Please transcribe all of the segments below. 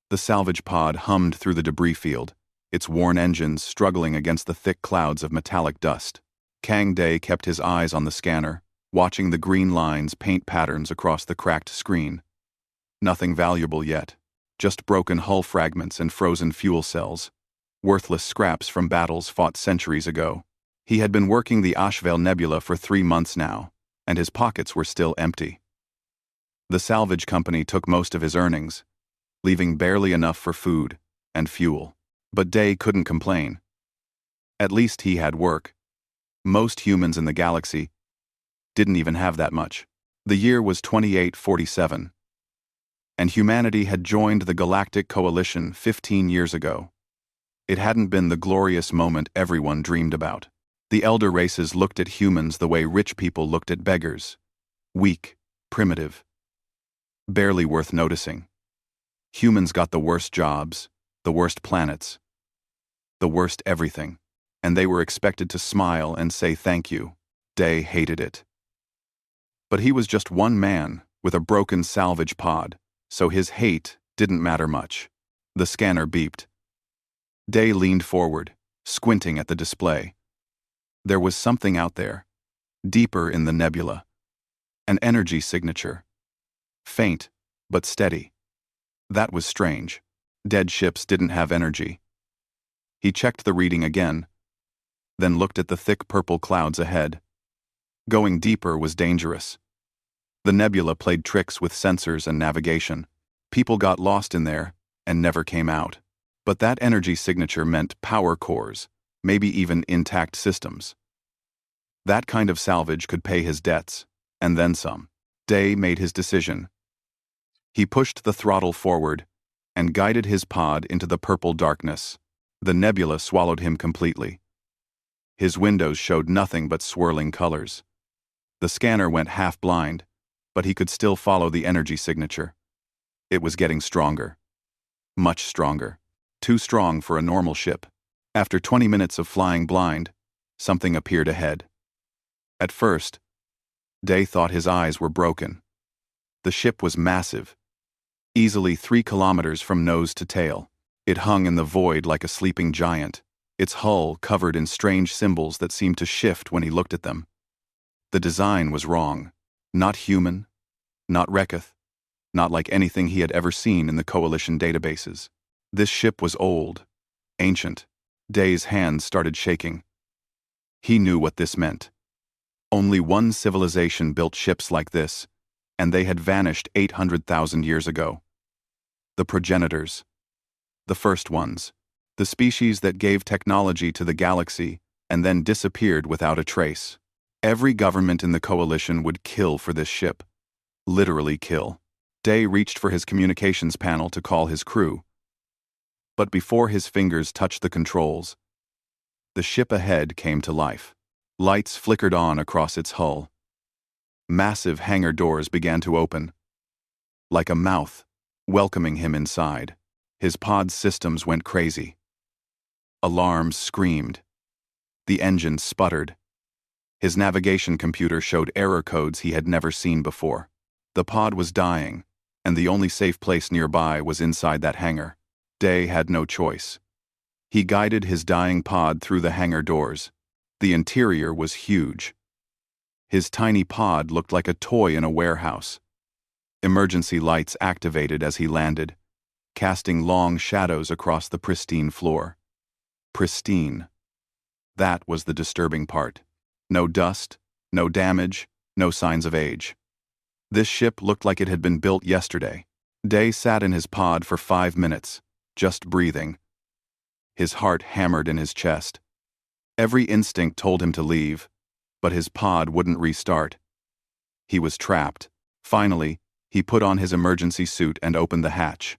The salvage pod hummed through the debris field, its worn engines struggling against the thick clouds of metallic dust. Kang Day kept his eyes on the scanner, watching the green lines paint patterns across the cracked screen. Nothing valuable yet, just broken hull fragments and frozen fuel cells, worthless scraps from battles fought centuries ago. He had been working the HFY Nebula for 3 months now, and his pockets were still empty. The salvage company took most of his earnings, leaving barely enough for food and fuel. But Day couldn't complain. At least he had work. Most humans in the galaxy didn't even have that much. The year was 2847, and humanity had joined the Galactic Coalition 15 years ago. It hadn't been the glorious moment everyone dreamed about. The elder races looked at humans the way rich people looked at beggars. Weak, primitive, barely worth noticing. Humans got the worst jobs, the worst planets, the worst everything, and they were expected to smile and say thank you. Day hated it. But he was just one man with a broken salvage pod, so his hate didn't matter much. The scanner beeped. Day leaned forward, squinting at the display. There was something out there, deeper in the nebula. An energy signature. Faint, but steady. That was strange. Dead ships didn't have energy. He checked the reading again, then looked at the thick purple clouds ahead. Going deeper was dangerous. The nebula played tricks with sensors and navigation. People got lost in there and never came out. But that energy signature meant power cores, maybe even intact systems. That kind of salvage could pay his debts, and then some. Day made his decision. He pushed the throttle forward and guided his pod into the purple darkness. The nebula swallowed him completely. His windows showed nothing but swirling colors. The scanner went half-blind, but he could still follow the energy signature. It was getting stronger. Much stronger. Too strong for a normal ship. After 20 minutes of flying blind, something appeared ahead. At first, Day thought his eyes were broken. The ship was massive, easily 3 kilometers from nose to tail. It hung in the void like a sleeping giant, its hull covered in strange symbols that seemed to shift when he looked at them. The design was wrong. Not human, not Reketh, not like anything he had ever seen in the Coalition databases. This ship was old, ancient. Day's hands started shaking. He knew what this meant. Only one civilization built ships like this, and they had vanished 800,000 years ago. The progenitors. The first ones. The species that gave technology to the galaxy and then disappeared without a trace. Every government in the Coalition would kill for this ship. Literally kill. Day reached for his communications panel to call his crew. But before his fingers touched the controls, the ship ahead came to life. Lights flickered on across its hull. Massive hangar doors began to open, like a mouth, welcoming him inside. His pod's systems went crazy. Alarms screamed. The engine sputtered. His navigation computer showed error codes he had never seen before. The pod was dying, and the only safe place nearby was inside that hangar. Day had no choice. He guided his dying pod through the hangar doors. The interior was huge. His tiny pod looked like a toy in a warehouse. Emergency lights activated as he landed, casting long shadows across the pristine floor. Pristine. That was the disturbing part. No dust, no damage, no signs of age. This ship looked like it had been built yesterday. Day sat in his pod for 5 minutes, just breathing. His heart hammered in his chest. Every instinct told him to leave, but his pod wouldn't restart. He was trapped. Finally, he put on his emergency suit and opened the hatch.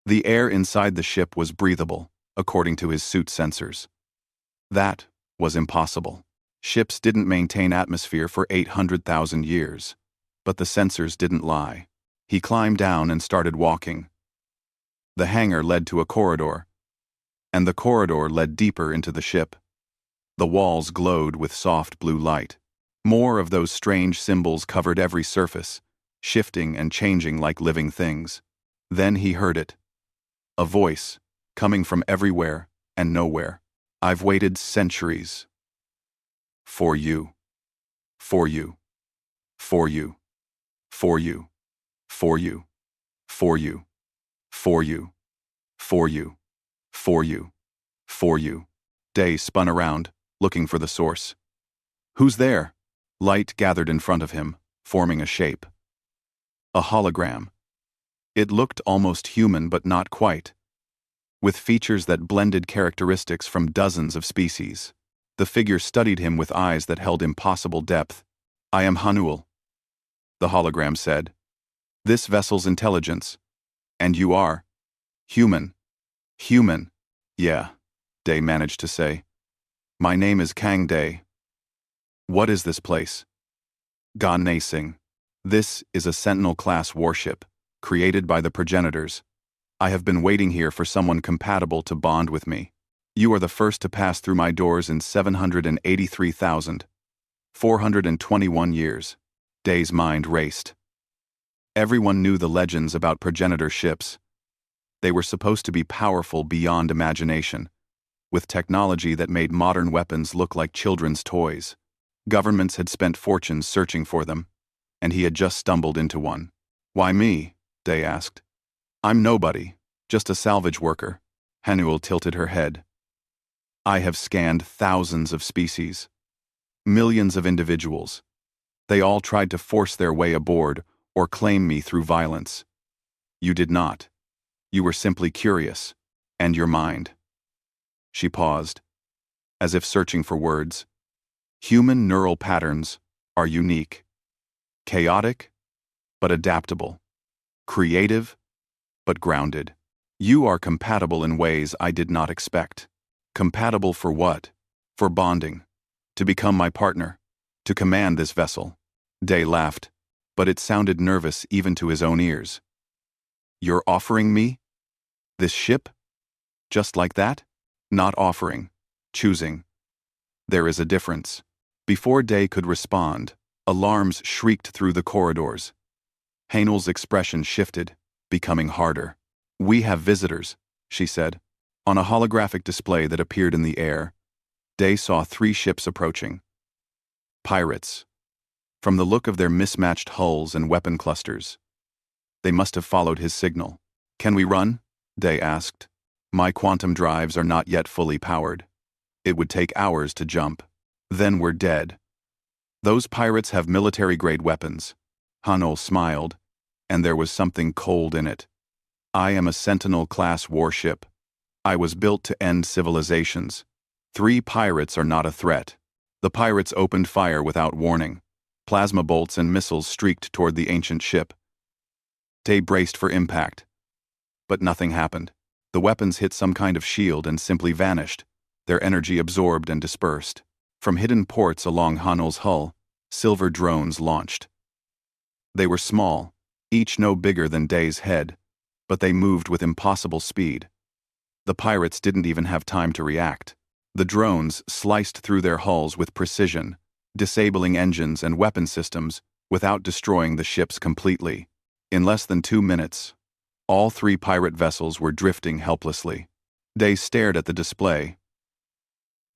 The air inside the ship was breathable, according to his suit sensors. That was impossible. Ships didn't maintain atmosphere for 800,000 years, but the sensors didn't lie. He climbed down and started walking. The hangar led to a corridor, and the corridor led deeper into the ship. The walls glowed with soft blue light. More of those strange symbols covered every surface, shifting and changing like living things. Then he heard it. A voice, coming from everywhere and nowhere. I've waited centuries. For you. For you. For you. For you. For you. For you. For you. For you. For you. For you. Day spun around, looking for the source. Who's there? Light gathered in front of him, forming a shape. A hologram. It looked almost human, but not quite. With features that blended characteristics from dozens of species. The figure studied him with eyes that held impossible depth. I am Hanuel, the hologram said. This vessel's intelligence. And you are? Human. Human. Yeah, Day managed to say. My name is Kang Day. What is this place? Gan Nasing. This is a Sentinel-class warship, created by the progenitors. I have been waiting here for someone compatible to bond with me. You are the first to pass through my doors in 783,421 years. Day's mind raced. Everyone knew the legends about progenitor ships. They were supposed to be powerful beyond imagination, with technology that made modern weapons look like children's toys. Governments had spent fortunes searching for them, and he had just stumbled into one. Why me? Day asked. I'm nobody, just a salvage worker. Hanuel tilted her head. I have scanned thousands of species, millions of individuals. They all tried to force their way aboard or claim me through violence. You did not. You were simply curious, and your mind. She paused, as if searching for words. Human neural patterns are unique. Chaotic, but adaptable. Creative, but grounded. You are compatible in ways I did not expect. Compatible for what? For bonding. To become my partner. To command this vessel. Day laughed, but it sounded nervous even to his own ears. You're offering me? This ship? Just like that? Not offering. Choosing. There is a difference. Before Day could respond, alarms shrieked through the corridors. Hanuel's expression shifted, becoming harder. We have visitors, she said. On a holographic display that appeared in the air, Day saw 3 ships approaching. Pirates. From the look of their mismatched hulls and weapon clusters. They must have followed his signal. Can we run? Day asked. My quantum drives are not yet fully powered. It would take hours to jump. Then we're dead. Those pirates have military-grade weapons. Hanuel smiled, and there was something cold in it. I am a Sentinel-class warship. I was built to end civilizations. 3 pirates are not a threat. The pirates opened fire without warning. Plasma bolts and missiles streaked toward the ancient ship. Day braced for impact. But nothing happened. The weapons hit some kind of shield and simply vanished, their energy absorbed and dispersed. From hidden ports along Hanuel's hull, silver drones launched. They were small, each no bigger than Day's head, but they moved with impossible speed. The pirates didn't even have time to react. The drones sliced through their hulls with precision, disabling engines and weapon systems without destroying the ships completely. In less than 2 minutes, all 3 pirate vessels were drifting helplessly. Day stared at the display.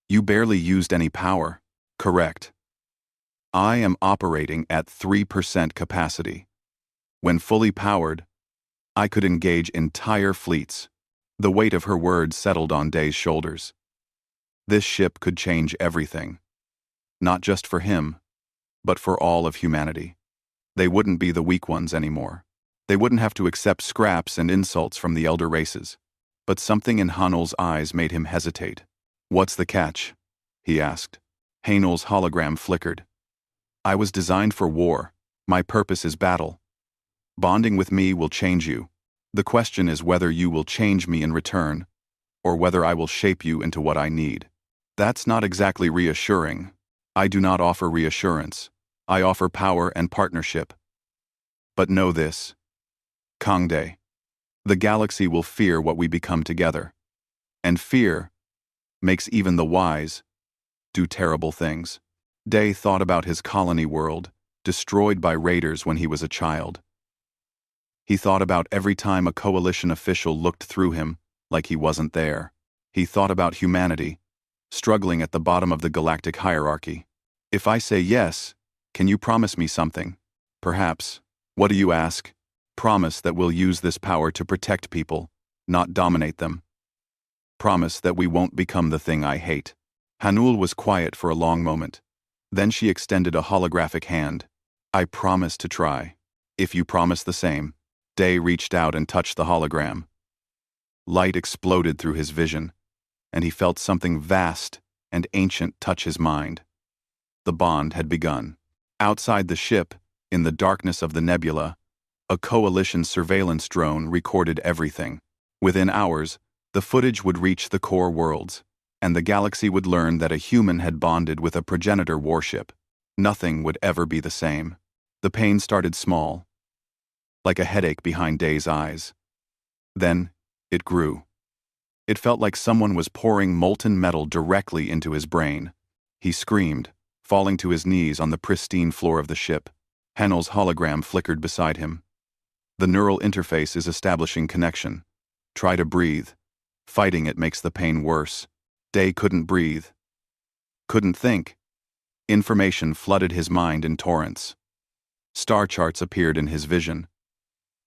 You barely used any power. Correct. I am operating at 3% capacity. When fully powered, I could engage entire fleets. The weight of her words settled on Day's shoulders. This ship could change everything. Not just for him, but for all of humanity. They wouldn't be the weak ones anymore. They wouldn't have to accept scraps and insults from the elder races. But something in Hanuel's eyes made him hesitate. What's the catch? He asked. Hanuel's hologram flickered. I was designed for war. My purpose is battle. Bonding with me will change you. The question is whether you will change me in return, or whether I will shape you into what I need. That's not exactly reassuring. I do not offer reassurance. I offer power and partnership. But know this. Kang Day. The galaxy will fear what we become together. And fear makes even the wise do terrible things. Day thought about his colony world, destroyed by raiders when he was a child. He thought about every time a coalition official looked through him, like he wasn't there. He thought about humanity, struggling at the bottom of the galactic hierarchy. If I say yes, can you promise me something? Perhaps. What do you ask? Promise that we'll use this power to protect people, not dominate them. Promise that we won't become the thing I hate. Hanul was quiet for a long moment. Then she extended a holographic hand. I promise to try. If you promise the same. Day reached out and touched the hologram. Light exploded through his vision, and he felt something vast and ancient touch his mind. The bond had begun. Outside the ship, in the darkness of the nebula, a coalition surveillance drone recorded everything. Within hours, the footage would reach the core worlds, and the galaxy would learn that a human had bonded with a progenitor warship. Nothing would ever be the same. The pain started small, like a headache behind Day's eyes. Then, it grew. It felt like someone was pouring molten metal directly into his brain. He screamed, falling to his knees on the pristine floor of the ship. Hanul's hologram flickered beside him. The neural interface is establishing connection. Try to breathe. Fighting it makes the pain worse. Day couldn't breathe. Couldn't think. Information flooded his mind in torrents. Star charts appeared in his vision,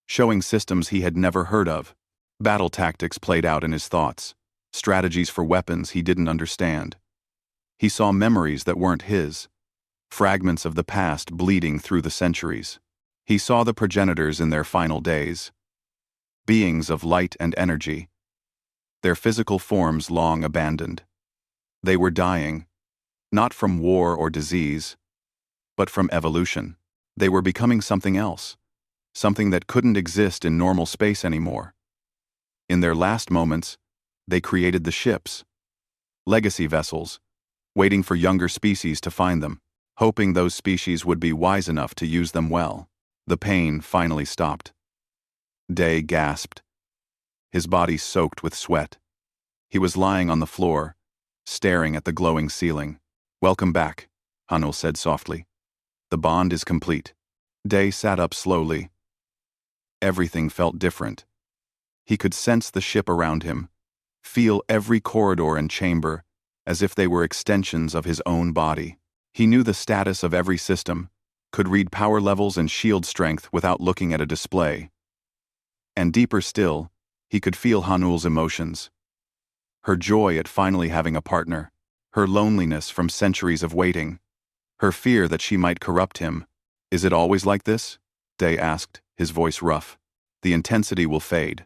showing systems he had never heard of. Battle tactics played out in his thoughts, strategies for weapons he didn't understand. He saw memories that weren't his, fragments of the past bleeding through the centuries. He saw the progenitors in their final days, beings of light and energy, their physical forms long abandoned. They were dying, not from war or disease, but from evolution. They were becoming something else, something that couldn't exist in normal space anymore. In their last moments, they created the ships, legacy vessels, waiting for younger species to find them, hoping those species would be wise enough to use them well. The pain finally stopped. Day gasped, his body soaked with sweat. He was lying on the floor, staring at the glowing ceiling. Welcome back, Hanul said softly. The bond is complete. Day sat up slowly. Everything felt different. He could sense the ship around him, feel every corridor and chamber, as if they were extensions of his own body. He knew the status of every system, could read power levels and shield strength without looking at a display. And deeper still, he could feel Hanul's emotions. Her joy at finally having a partner, her loneliness from centuries of waiting, her fear that she might corrupt him. Is it always like this? Day asked, his voice rough. The intensity will fade,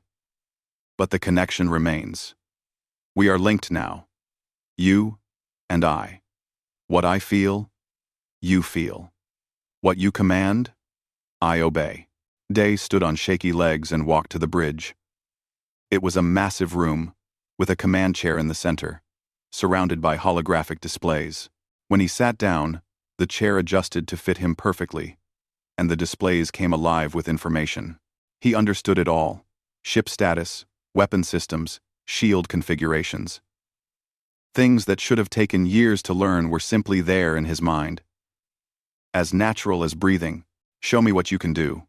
but the connection remains. We are linked now. You and I. What I feel, you feel. What you command, I obey. Day stood on shaky legs and walked to the bridge. It was a massive room, with a command chair in the center, surrounded by holographic displays. When he sat down, the chair adjusted to fit him perfectly, and the displays came alive with information. He understood it all: ship status, weapon systems, shield configurations. Things that should have taken years to learn were simply there in his mind. As natural as breathing. Show me what you can do,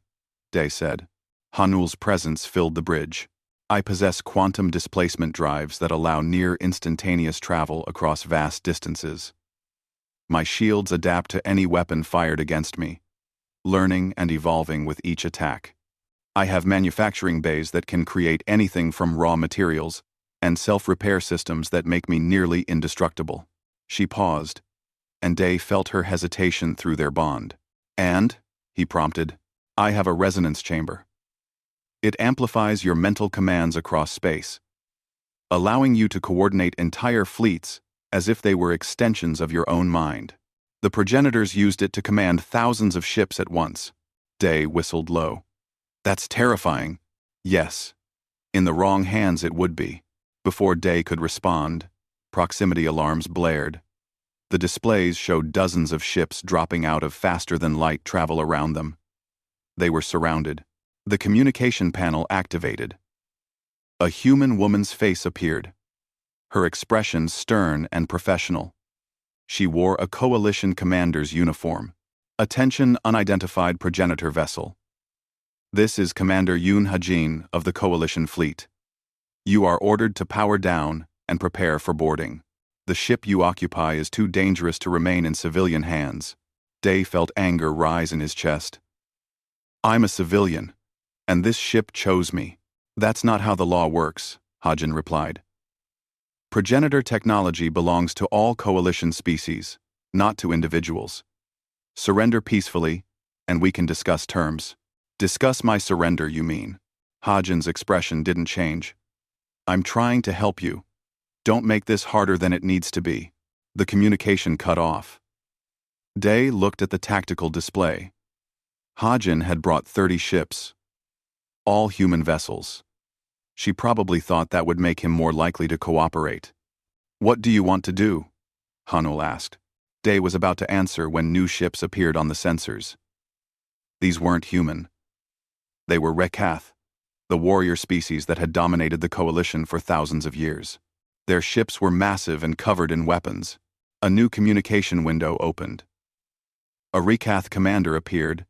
Day said. Hanul's presence filled the bridge. I possess quantum displacement drives that allow near instantaneous travel across vast distances. My shields adapt to any weapon fired against me, learning and evolving with each attack. I have manufacturing bays that can create anything from raw materials, and self-repair systems that make me nearly indestructible. She paused, and Day felt her hesitation through their bond. And, he prompted, I have a resonance chamber. It amplifies your mental commands across space, allowing you to coordinate entire fleets as if they were extensions of your own mind. The progenitors used it to command thousands of ships at once. Day whistled low. That's terrifying. Yes. In the wrong hands it would be. Before Day could respond, proximity alarms blared. The displays showed dozens of ships dropping out of faster-than-light travel around them. They were surrounded. The communication panel activated. A human woman's face appeared, her expression stern and professional. She wore a coalition commander's uniform. Attention, unidentified progenitor vessel. This is Commander Yoon Hajin of the Coalition Fleet. You are ordered to power down and prepare for boarding. The ship you occupy is too dangerous to remain in civilian hands. Day felt anger rise in his chest. I'm a civilian, and this ship chose me. That's not how the law works, Hajin replied. Progenitor technology belongs to all Coalition species, not to individuals. Surrender peacefully, and we can discuss terms. Discuss my surrender, you mean? Hajin's expression didn't change. I'm trying to help you. Don't make this harder than it needs to be. The communication cut off. Day looked at the tactical display. Hajin had brought 30 ships. All human vessels. She probably thought that would make him more likely to cooperate. What do you want to do? Hanul asked. Day was about to answer when new ships appeared on the sensors. These weren't human. They were Rekath, the warrior species that had dominated the Coalition for thousands of years. Their ships were massive and covered in weapons. A new communication window opened. A Rekath commander appeared.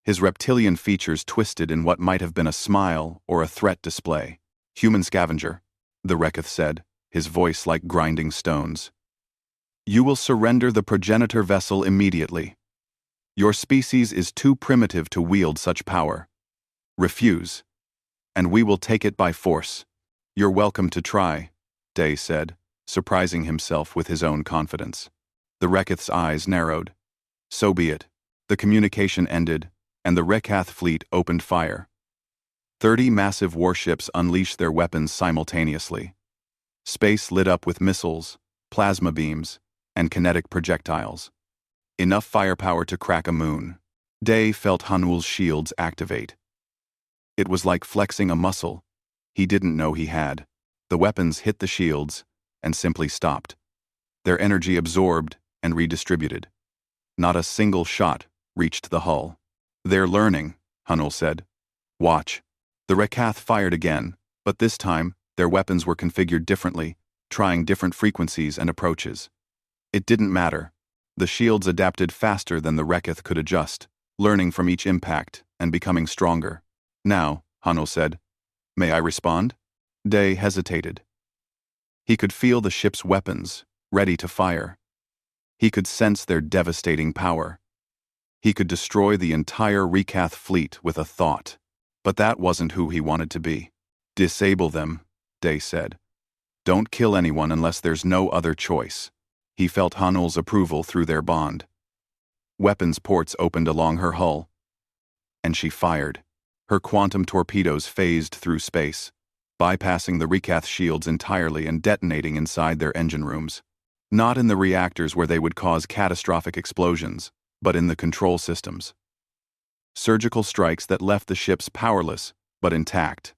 His reptilian features twisted in what might have been a smile or a threat display. Human scavenger, the Rekath said, his voice like grinding stones. You will surrender the progenitor vessel immediately. Your species is too primitive to wield such power. Refuse, and we will take it by force. You're welcome to try, Day said, surprising himself with his own confidence. The Rekath's eyes narrowed. So be it. The communication ended, and the Rekath fleet opened fire. 30 massive warships unleashed their weapons simultaneously. Space lit up with missiles, plasma beams, and kinetic projectiles. Enough firepower to crack a moon. Day felt Hanul's shields activate. It was like flexing a muscle he didn't know he had. The weapons hit the shields and simply stopped. Their energy absorbed and redistributed. Not a single shot reached the hull. They're learning, Hanul said. Watch. The Rekath fired again, but this time, their weapons were configured differently, trying different frequencies and approaches. It didn't matter. The shields adapted faster than the Rekath could adjust, learning from each impact and becoming stronger. Now, Hanul said, may I respond? Day hesitated. He could feel the ship's weapons, ready to fire. He could sense their devastating power. He could destroy the entire Rekath fleet with a thought. But that wasn't who he wanted to be. Disable them, Day said. Don't kill anyone unless there's no other choice. He felt Hanul's approval through their bond. Weapons ports opened along her hull. And she fired. Her quantum torpedoes phased through space, bypassing the Rekath shields entirely and detonating inside their engine rooms. Not in the reactors where they would cause catastrophic explosions, but in the control systems. Surgical strikes that left the ships powerless, but intact.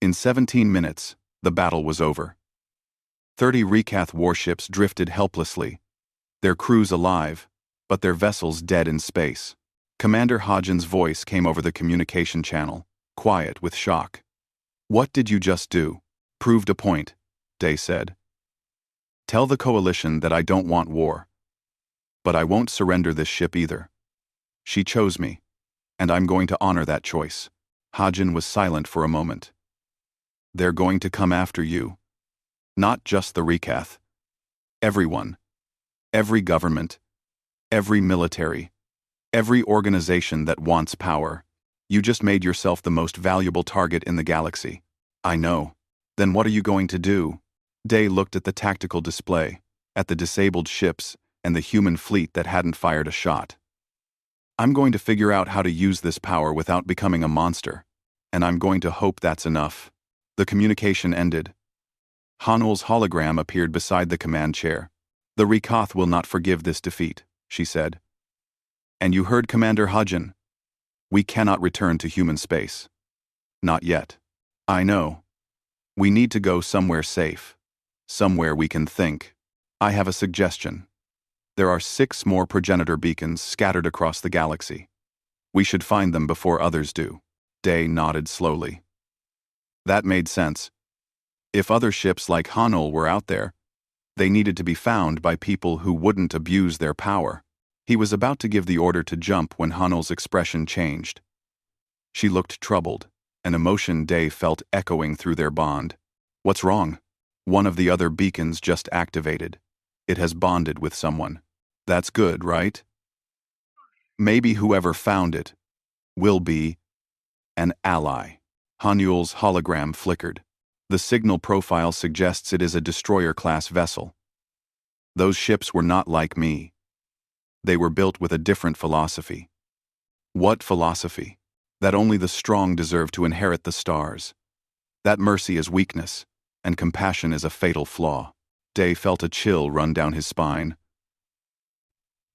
In 17 minutes, the battle was over. 30 Rekath warships drifted helplessly, their crews alive, but their vessels dead in space. Commander Hajin's voice came over the communication channel, quiet with shock. What did you just do? Proved a point, Day said. Tell the Coalition that I don't want war. But I won't surrender this ship either. She chose me, and I'm going to honor that choice. Hajin was silent for a moment. They're going to come after you. Not just the Rekath. Everyone. Every government. Every military. Every organization that wants power. You just made yourself the most valuable target in the galaxy. I know. Then what are you going to do? Day looked at the tactical display, at the disabled ships, and the human fleet that hadn't fired a shot. I'm going to figure out how to use this power without becoming a monster, and I'm going to hope that's enough. The communication ended. Hanul's hologram appeared beside the command chair. The Rekath will not forgive this defeat, she said. And you heard Commander Hajin. We cannot return to human space. Not yet. I know. We need to go somewhere safe. Somewhere we can think. I have a suggestion. There are 6 more progenitor beacons scattered across the galaxy. We should find them before others do. Day nodded slowly. That made sense. If other ships like Hanul were out there, they needed to be found by people who wouldn't abuse their power. He was about to give the order to jump when Hanul's expression changed. She looked troubled, an emotion Day felt echoing through their bond. What's wrong? One of the other beacons just activated. It has bonded with someone. That's good, right? Maybe whoever found it will be an ally. Hanul's hologram flickered. The signal profile suggests it is a destroyer-class vessel. Those ships were not like me. They were built with a different philosophy. What philosophy? That only the strong deserve to inherit the stars. That mercy is weakness, and compassion is a fatal flaw. Day felt a chill run down his spine.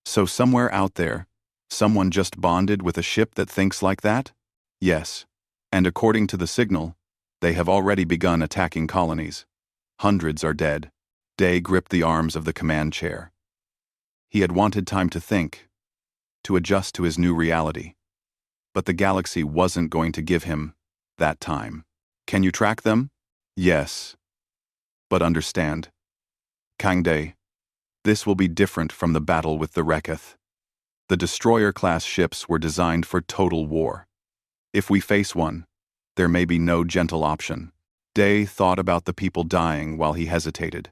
So somewhere out there, someone just bonded with a ship that thinks like that? Yes. And according to the signal, they have already begun attacking colonies. Hundreds are dead. Day gripped the arms of the command chair. He had wanted time to think, to adjust to his new reality. But the galaxy wasn't going to give him that time. Can you track them? Yes. But understand, Kangde, this will be different from the battle with the Reketh. The destroyer-class ships were designed for total war. If we face one, there may be no gentle option. Day thought about the people dying while he hesitated.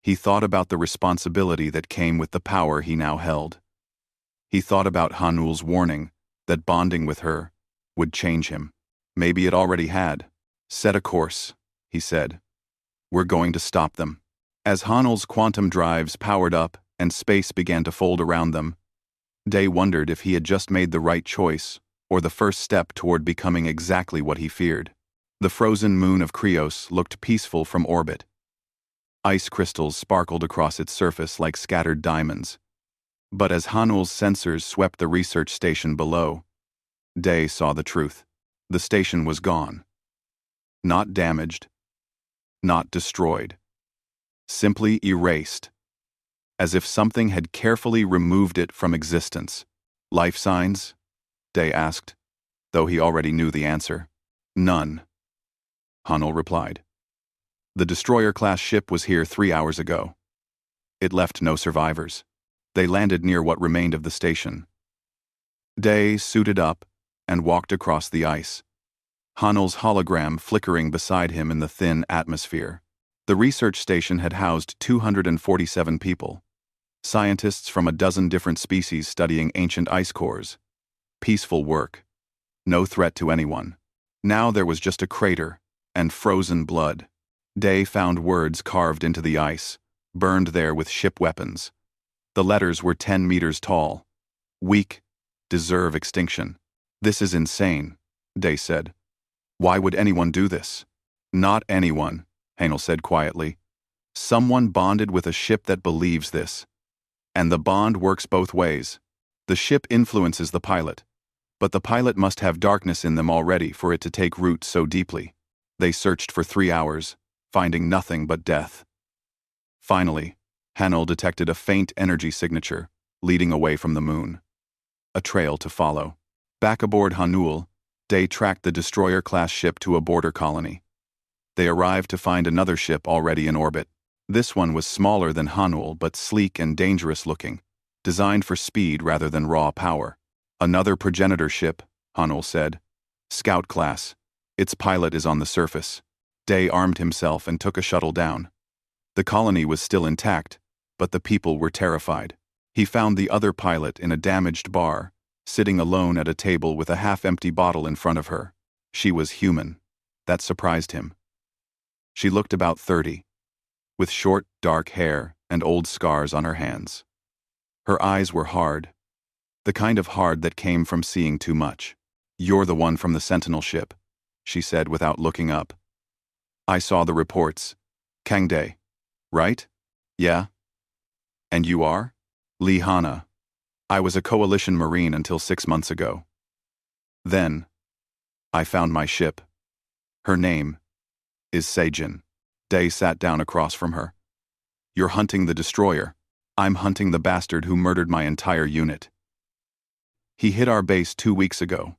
He thought about the responsibility that came with the power he now held. He thought about Hanul's warning that bonding with her would change him. Maybe it already had. Set a course, he said. We're going to stop them. As Hanul's quantum drives powered up and space began to fold around them, Day wondered if he had just made the right choice or the first step toward becoming exactly what he feared. The frozen moon of Krios looked peaceful from orbit. Ice crystals sparkled across its surface like scattered diamonds. But as Hanul's sensors swept the research station below, Day saw the truth. The station was gone. Not damaged. Not destroyed. Simply erased. As if something had carefully removed it from existence. Life signs? Day asked, though he already knew the answer. None. Hanul replied. The destroyer-class ship was here 3 hours ago. It left no survivors. They landed near what remained of the station. Day suited up and walked across the ice. Hanul's hologram flickering beside him in the thin atmosphere. The research station had housed 247 people. Scientists from a dozen different species studying ancient ice cores. Peaceful work. No threat to anyone. Now there was just a crater and frozen blood. Day found words carved into the ice, burned there with ship weapons. The letters were 10 meters tall. Weak, deserve extinction. This is insane, Day said. Why would anyone do this? Not anyone, Hanul said quietly. Someone bonded with a ship that believes this. And the bond works both ways. The ship influences the pilot, but the pilot must have darkness in them already for it to take root so deeply. They searched for 3 hours, finding nothing but death. Finally, Hanul detected a faint energy signature, leading away from the moon. A trail to follow. Back aboard Hanul, Day tracked the destroyer-class ship to a border colony. They arrived to find another ship already in orbit. This one was smaller than Hanul but sleek and dangerous-looking, designed for speed rather than raw power. Another progenitor ship, Hanul said. Scout class. Its pilot is on the surface. Day armed himself and took a shuttle down. The colony was still intact, but the people were terrified. He found the other pilot in a damaged bar, sitting alone at a table with a half-empty bottle in front of her. She was human. That surprised him. She looked about 30, with short, dark hair and old scars on her hands. Her eyes were hard, the kind of hard that came from seeing too much. You're the one from the Sentinel ship, she said without looking up. I saw the reports. Kangde, right? Yeah? And you are? Lee Hana. I was a coalition marine until 6 months ago. Then, I found my ship. Her name is Seijin. Day sat down across from her. You're hunting the destroyer. I'm hunting the bastard who murdered my entire unit. He hit our base 2 weeks ago.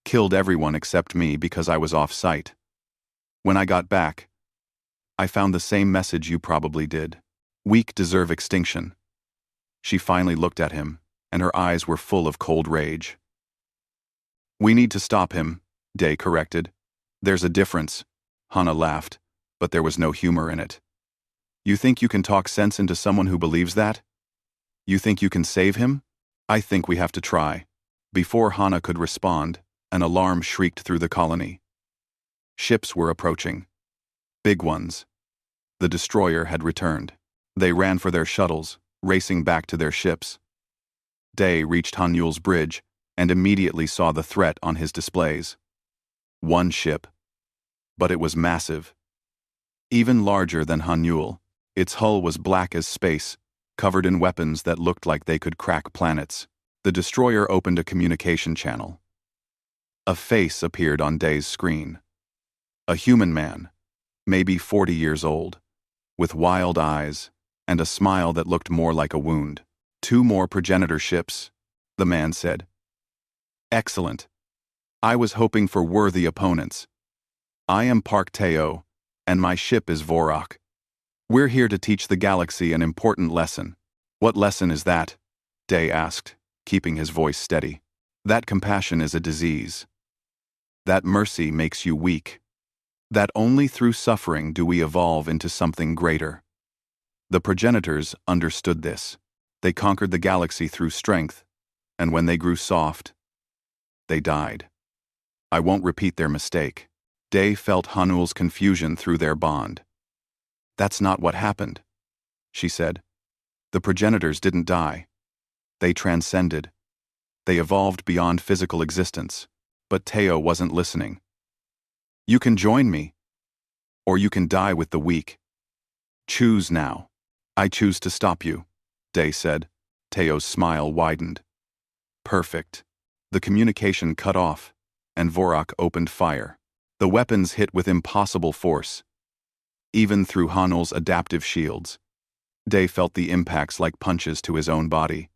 Killed everyone except me because I was off-site. When I got back, I found the same message you probably did. Weak deserve extinction. She finally looked at him, and her eyes were full of cold rage. We need to stop him, Day corrected. There's a difference. Hana laughed, but there was no humor in it. You think you can talk sense into someone who believes that? You think you can save him? I think we have to try. Before Hana could respond, an alarm shrieked through the colony. Ships were approaching. Big ones. The destroyer had returned. They ran for their shuttles, racing back to their ships. Day reached Hanyul's bridge and immediately saw the threat on his displays. One ship. But it was massive. Even larger than Hanyul, its hull was black as space, covered in weapons that looked like they could crack planets. The destroyer opened a communication channel. A face appeared on Day's screen. A human man, maybe 40 years old, with wild eyes and a smile that looked more like a wound. 2 more progenitor ships, the man said. Excellent. I was hoping for worthy opponents. I am Park Teo, and my ship is Vorak. We're here to teach the galaxy an important lesson. What lesson is that? Day asked, keeping his voice steady. That compassion is a disease. That mercy makes you weak. That only through suffering do we evolve into something greater. The progenitors understood this. They conquered the galaxy through strength, and when they grew soft, they died. I won't repeat their mistake. Day felt Hanul's confusion through their bond. That's not what happened, she said. The progenitors didn't die. They transcended. They evolved beyond physical existence, but Teo wasn't listening. You can join me, or you can die with the weak. Choose now. I choose to stop you, Day said. Teo's smile widened. Perfect. The communication cut off, and Vorak opened fire. The weapons hit with impossible force. Even through Hanul's adaptive shields, Day felt the impacts like punches to his own body,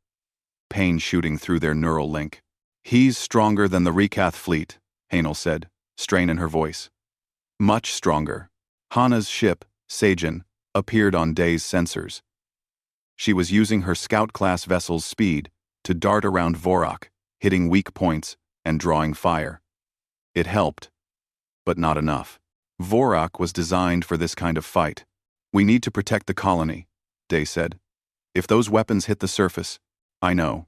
pain shooting through their neural link. He's stronger than the Rekath fleet, Hanul said, strain in her voice. Much stronger. Hana's ship, Sajin, appeared on Day's sensors. She was using her scout-class vessel's speed to dart around Vorak, hitting weak points and drawing fire. It helped, but not enough. Vorak was designed for this kind of fight. We need to protect the colony, Day said. If those weapons hit the surface, I know.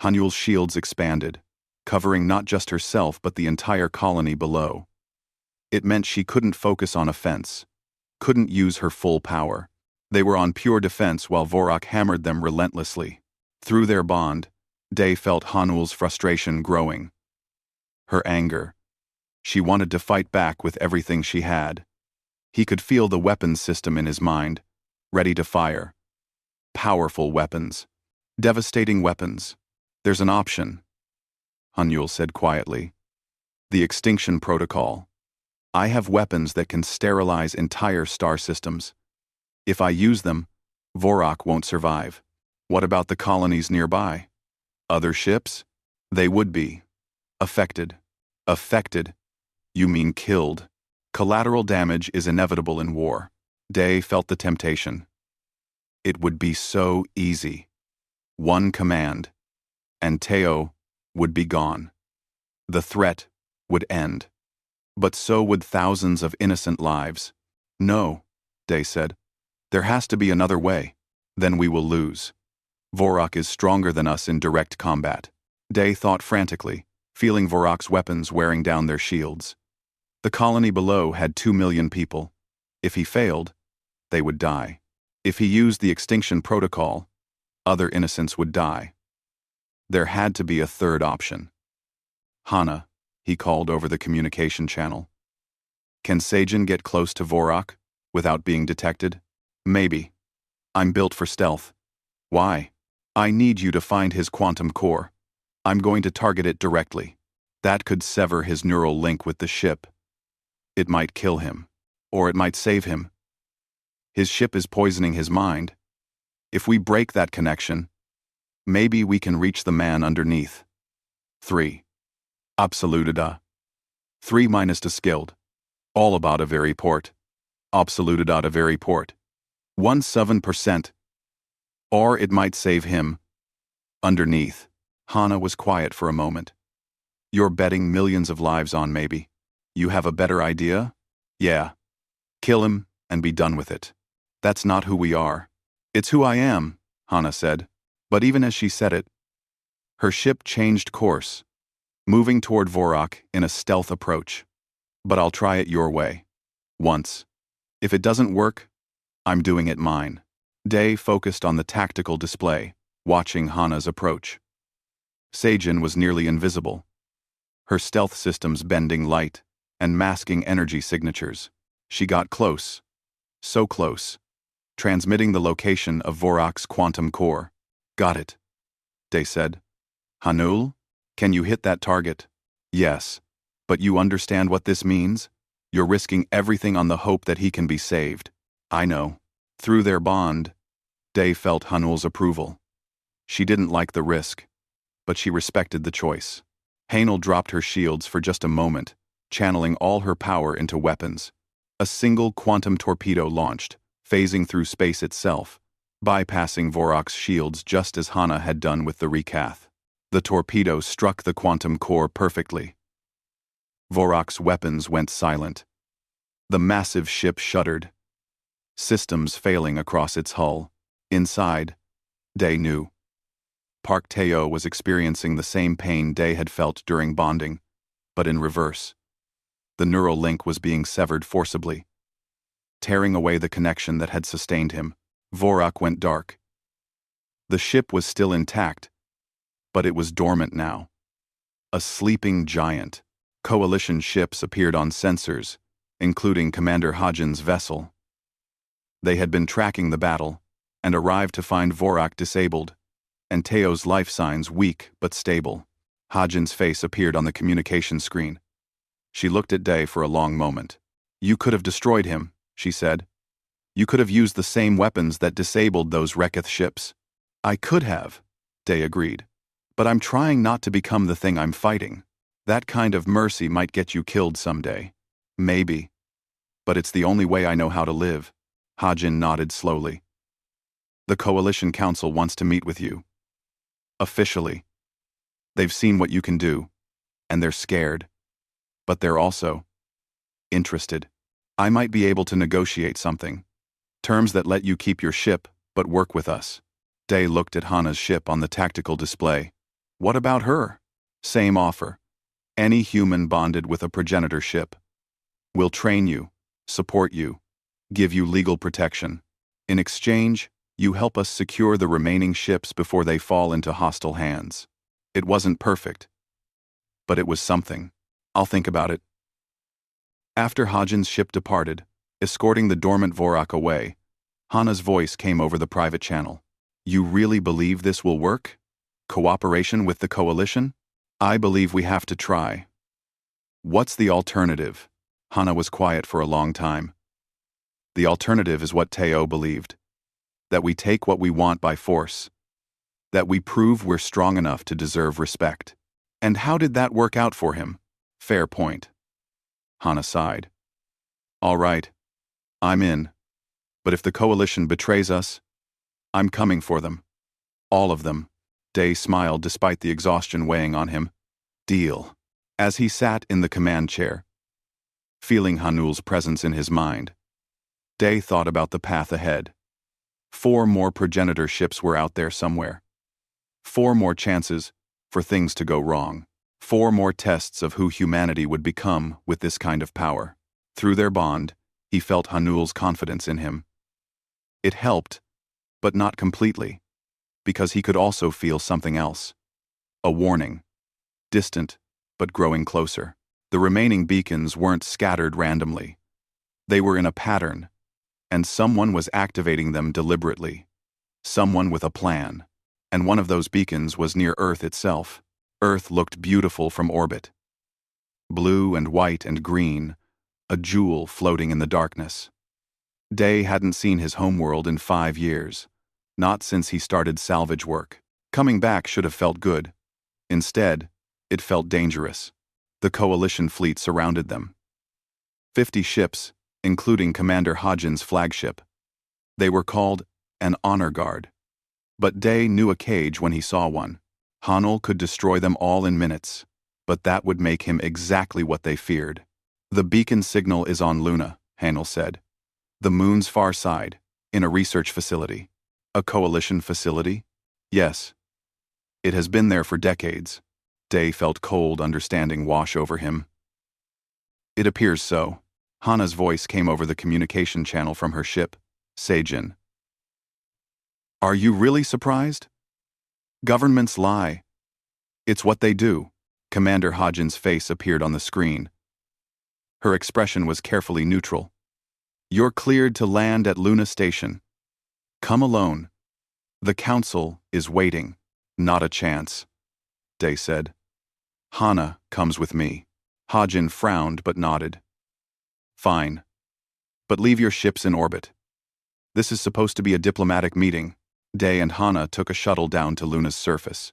Hanyul's shields expanded, covering not just herself but the entire colony below. It meant she couldn't focus on offense, couldn't use her full power. They were on pure defense while Vorak hammered them relentlessly. Through their bond, Day felt Hanul's frustration growing. Her anger. She wanted to fight back with everything she had. He could feel the weapons system in his mind, ready to fire. Powerful weapons. Devastating weapons. There's an option, Hanyul said quietly. The extinction protocol. I have weapons that can sterilize entire star systems. If I use them, Vorak won't survive. What about the colonies nearby? Other ships? They would be. Affected. Affected? You mean killed. Collateral damage is inevitable in war. Day felt the temptation. It would be so easy. One command, and Teo would be gone. The threat would end. But so would thousands of innocent lives. No, Day said. There has to be another way. Then we will lose. Vorak is stronger than us in direct combat. Day thought frantically, feeling Vorak's weapons wearing down their shields. The colony below had 2 million people. If he failed, they would die. If he used the extinction protocol, other innocents would die. There had to be a third option. Hana, he called over the communication channel. Can Sajin get close to Vorak without being detected? Maybe. I'm built for stealth. Why? I need you to find his quantum core. I'm going to target it directly. That could sever his neural link with the ship. It might kill him, or it might save him. His ship is poisoning his mind. If we break that connection, maybe we can reach the man underneath. 3. Absolutida. 3 minus to skilled. All about a very port. Absolutida a very port. 17%. Or it might save him. Underneath. Hana was quiet for a moment. You're betting millions of lives on maybe. You have a better idea? Yeah. Kill him and be done with it. That's not who we are. It's who I am, Hana said. But even as she said it, her ship changed course, moving toward Vorak in a stealth approach. But I'll try it your way. Once. If it doesn't work, I'm doing it mine. Day focused on the tactical display, watching Hana's approach. Seijin was nearly invisible, her stealth systems bending light and masking energy signatures. She got close. So close. Transmitting the location of Vorak's quantum core. Got it, Day said. Hanul, can you hit that target? Yes. But you understand what this means? You're risking everything on the hope that he can be saved. I know. Through their bond, Day felt Hanul's approval. She didn't like the risk, but she respected the choice. Hanul dropped her shields for just a moment, channeling all her power into weapons. A single quantum torpedo launched, phasing through space itself, bypassing Vorak's shields just as Hana had done with the Rekath. The torpedo struck the quantum core perfectly. Vorak's weapons went silent. The massive ship shuddered, systems failing across its hull. Inside, Day knew. Park Teo was experiencing the same pain Day had felt during bonding, but in reverse. The neural link was being severed forcibly. Tearing away the connection that had sustained him, Vorak went dark. The ship was still intact, but it was dormant now. A sleeping giant. Coalition ships appeared on sensors, including Commander Hajin's vessel. They had been tracking the battle, and arrived to find Vorak disabled, and Teo's life signs weak but stable. Hajin's face appeared on the communication screen. She looked at Day for a long moment. You could have destroyed him, she said. You could have used the same weapons that disabled those Reketh ships. I could have, Day agreed. But I'm trying not to become the thing I'm fighting. That kind of mercy might get you killed someday. Maybe. But it's the only way I know how to live. Hajin nodded slowly. The Coalition Council wants to meet with you. Officially. They've seen what you can do, and they're scared. But they're also interested. I might be able to negotiate something. Terms that let you keep your ship, but work with us. Day looked at Hana's ship on the tactical display. What about her? Same offer. Any human bonded with a progenitor ship. We'll train you, support you, give you legal protection. In exchange, you help us secure the remaining ships before they fall into hostile hands. It wasn't perfect, but it was something. I'll think about it. After Hajin's ship departed, escorting the dormant Vorak away, Hana's voice came over the private channel. You really believe this will work? Cooperation with the Coalition? I believe we have to try. What's the alternative? Hana was quiet for a long time. The alternative is what Teo believed. That we take what we want by force. That we prove we're strong enough to deserve respect. And how did that work out for him? Fair point. Hana sighed. All right. I'm in. But if the Coalition betrays us, I'm coming for them. All of them. Day smiled despite the exhaustion weighing on him. Deal. As he sat in the command chair, feeling Hanul's presence in his mind, Day thought about the path ahead. 4 more progenitor ships were out there somewhere. 4 more chances for things to go wrong. 4 more tests of who humanity would become with this kind of power. Through their bond, he felt Hanul's confidence in him. It helped, but not completely, because he could also feel something else. A warning. Distant, but growing closer. The remaining beacons weren't scattered randomly. They were in a pattern, and someone was activating them deliberately. Someone with a plan. And one of those beacons was near Earth itself. Earth looked beautiful from orbit. Blue and white and green, a jewel floating in the darkness. Day hadn't seen his homeworld in 5 years. Not since he started salvage work. Coming back should have felt good. Instead, it felt dangerous. The Coalition fleet surrounded them. 50 ships, including Commander Hajin's flagship. They were called an honor guard. But Day knew a cage when he saw one. Hanul could destroy them all in minutes. But that would make him exactly what they feared. The beacon signal is on Luna, Hanel said. The moon's far side, in a research facility. A coalition facility? Yes. It has been there for decades. Day felt cold understanding wash over him. It appears so. Hana's voice came over the communication channel from her ship, Seijin. Are you really surprised? Governments lie. It's what they do. Commander Hajin's face appeared on the screen. Her expression was carefully neutral. You're cleared to land at Luna Station. Come alone. The council is waiting. Not a chance, Day said. Hana comes with me. Hajin frowned but nodded. Fine. But leave your ships in orbit. This is supposed to be a diplomatic meeting. Day and Hana took a shuttle down to Luna's surface.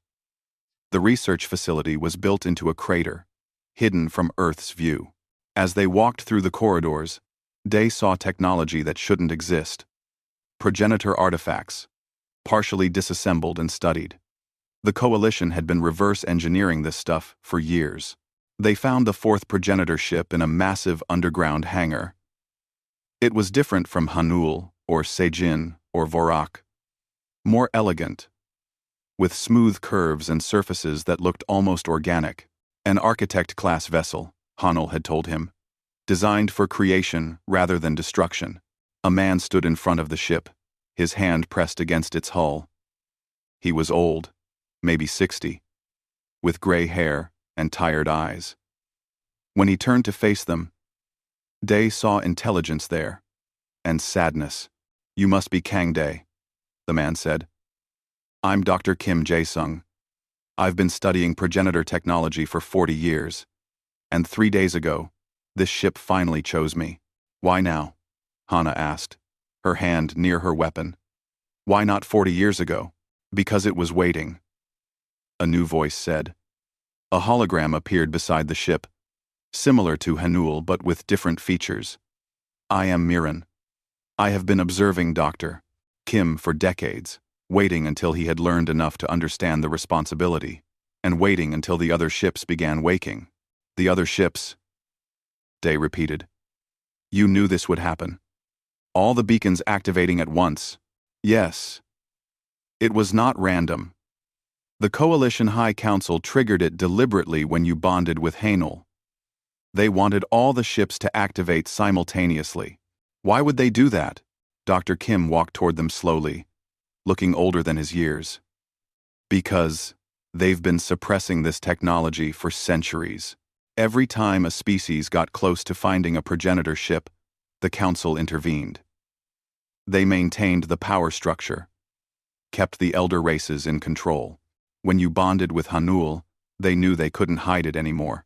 The research facility was built into a crater, hidden from Earth's view. As they walked through the corridors, Day saw technology that shouldn't exist. Progenitor artifacts, partially disassembled and studied. The Coalition had been reverse engineering this stuff for years. They found the fourth progenitor ship in a massive underground hangar. It was different from Hanul, or Seijin, or Vorak. More elegant, with smooth curves and surfaces that looked almost organic. An architect-class vessel, Hanul had told him, designed for creation rather than destruction. A man stood in front of the ship, his hand pressed against its hull. He was old, maybe 60, with gray hair and tired eyes. When he turned to face them, Day saw intelligence there, and sadness. You must be Kang Day, the man said. I'm Dr. Kim Jae-sung. I've been studying progenitor technology for 40 years, and 3 days ago, this ship finally chose me. Why now? Hana asked, her hand near her weapon. Why not 40 years ago? Because it was waiting. A new voice said. A hologram appeared beside the ship, similar to Hanul but with different features. I am Miran. I have been observing Dr. Kim for decades, waiting until he had learned enough to understand the responsibility, and waiting until the other ships began waking. The other ships? Day repeated. You knew this would happen. All the beacons activating at once. Yes. It was not random. The Coalition High Council triggered it deliberately when you bonded with Hanul. They wanted all the ships to activate simultaneously. Why would they do that? Dr. Kim walked toward them slowly, looking older than his years. Because they've been suppressing this technology for centuries. Every time a species got close to finding a progenitor ship, the Council intervened. They maintained the power structure, kept the elder races in control. When you bonded with Hanul, they knew they couldn't hide it anymore.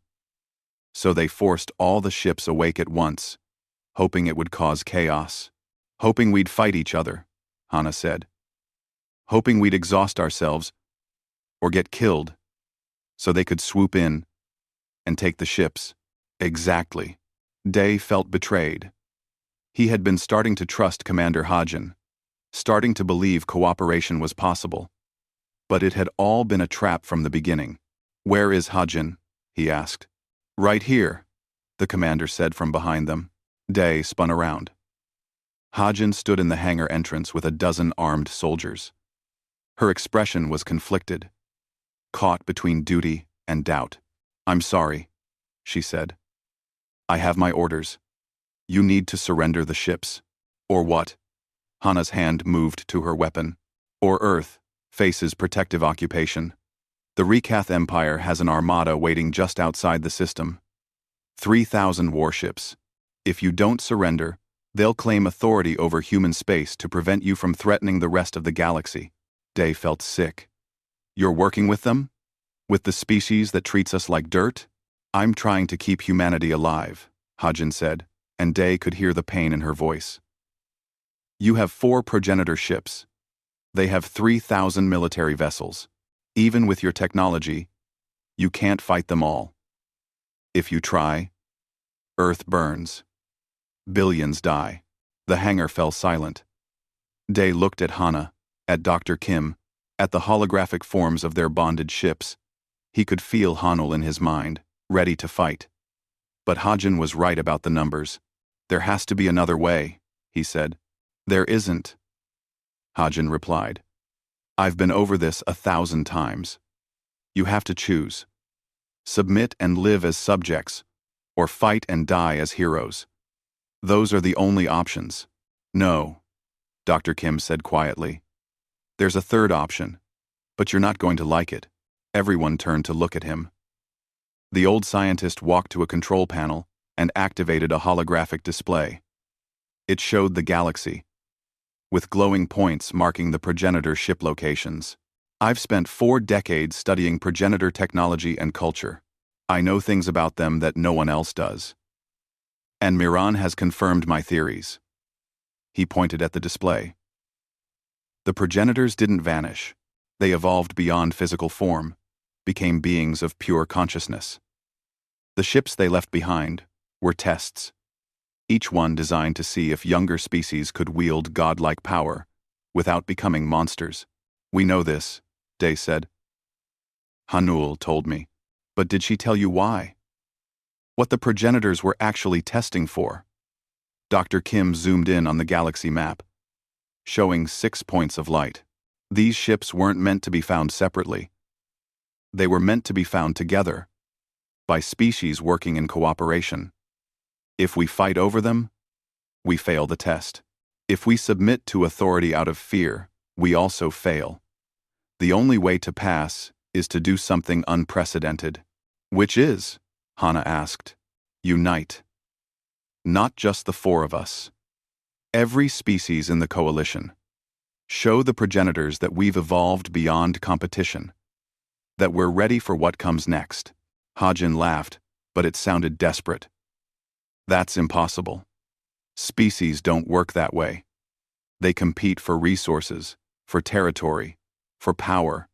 So they forced all the ships awake at once, hoping it would cause chaos. Hoping we'd fight each other, Hana said. Hoping we'd exhaust ourselves, or get killed, so they could swoop in and take the ships. Exactly. Day felt betrayed. He had been starting to trust Commander Hajin, starting to believe cooperation was possible. But it had all been a trap from the beginning. Where is Hajin? He asked. Right here, the commander said from behind them. Day spun around. Hajin stood in the hangar entrance with a dozen armed soldiers. Her expression was conflicted, caught between duty and doubt. I'm sorry, she said. I have my orders. You need to surrender the ships. Or what? Hana's hand moved to her weapon. Or Earth faces protective occupation. The Rekath Empire has an armada waiting just outside the system. 3,000 warships. If you don't surrender, they'll claim authority over human space to prevent you from threatening the rest of the galaxy. Day felt sick. You're working with them? With the species that treats us like dirt? I'm trying to keep humanity alive, Hajin said, and Day could hear the pain in her voice. You have 4 progenitor ships. They have 3,000 military vessels. Even with your technology, you can't fight them all. If you try, Earth burns. Billions die. The hangar fell silent. Day looked at Hana, at Dr. Kim, at the holographic forms of their bonded ships. He could feel Hanul in his mind, ready to fight. But Hajin was right about the numbers. There has to be another way, he said. There isn't, Hajin replied. I've been over this 1,000 times. You have to choose. Submit and live as subjects, or fight and die as heroes. Those are the only options. No, Dr. Kim said quietly. There's a third option, but you're not going to like it. Everyone turned to look at him. The old scientist walked to a control panel and activated a holographic display. It showed the galaxy, with glowing points marking the progenitor ship locations. I've spent 4 decades studying progenitor technology and culture. I know things about them that no one else does. And Miran has confirmed my theories. He pointed at the display. The progenitors didn't vanish. They evolved beyond physical form, became beings of pure consciousness. The ships they left behind were tests, each one designed to see if younger species could wield godlike power without becoming monsters. We know this, Day said. Hanul told me. But did she tell you why? What the progenitors were actually testing for? Dr. Kim zoomed in on the galaxy map, showing 6 points of light. These ships weren't meant to be found separately. They were meant to be found together, by species working in cooperation. If we fight over them, we fail the test. If we submit to authority out of fear, we also fail. The only way to pass is to do something unprecedented. Which is? Hana asked. Unite. Not just the 4 of us. Every species in the coalition. Show the progenitors that we've evolved beyond competition. That we're ready for what comes next. Hajin laughed, but it sounded desperate. That's impossible. Species don't work that way. They compete for resources, for territory, for power.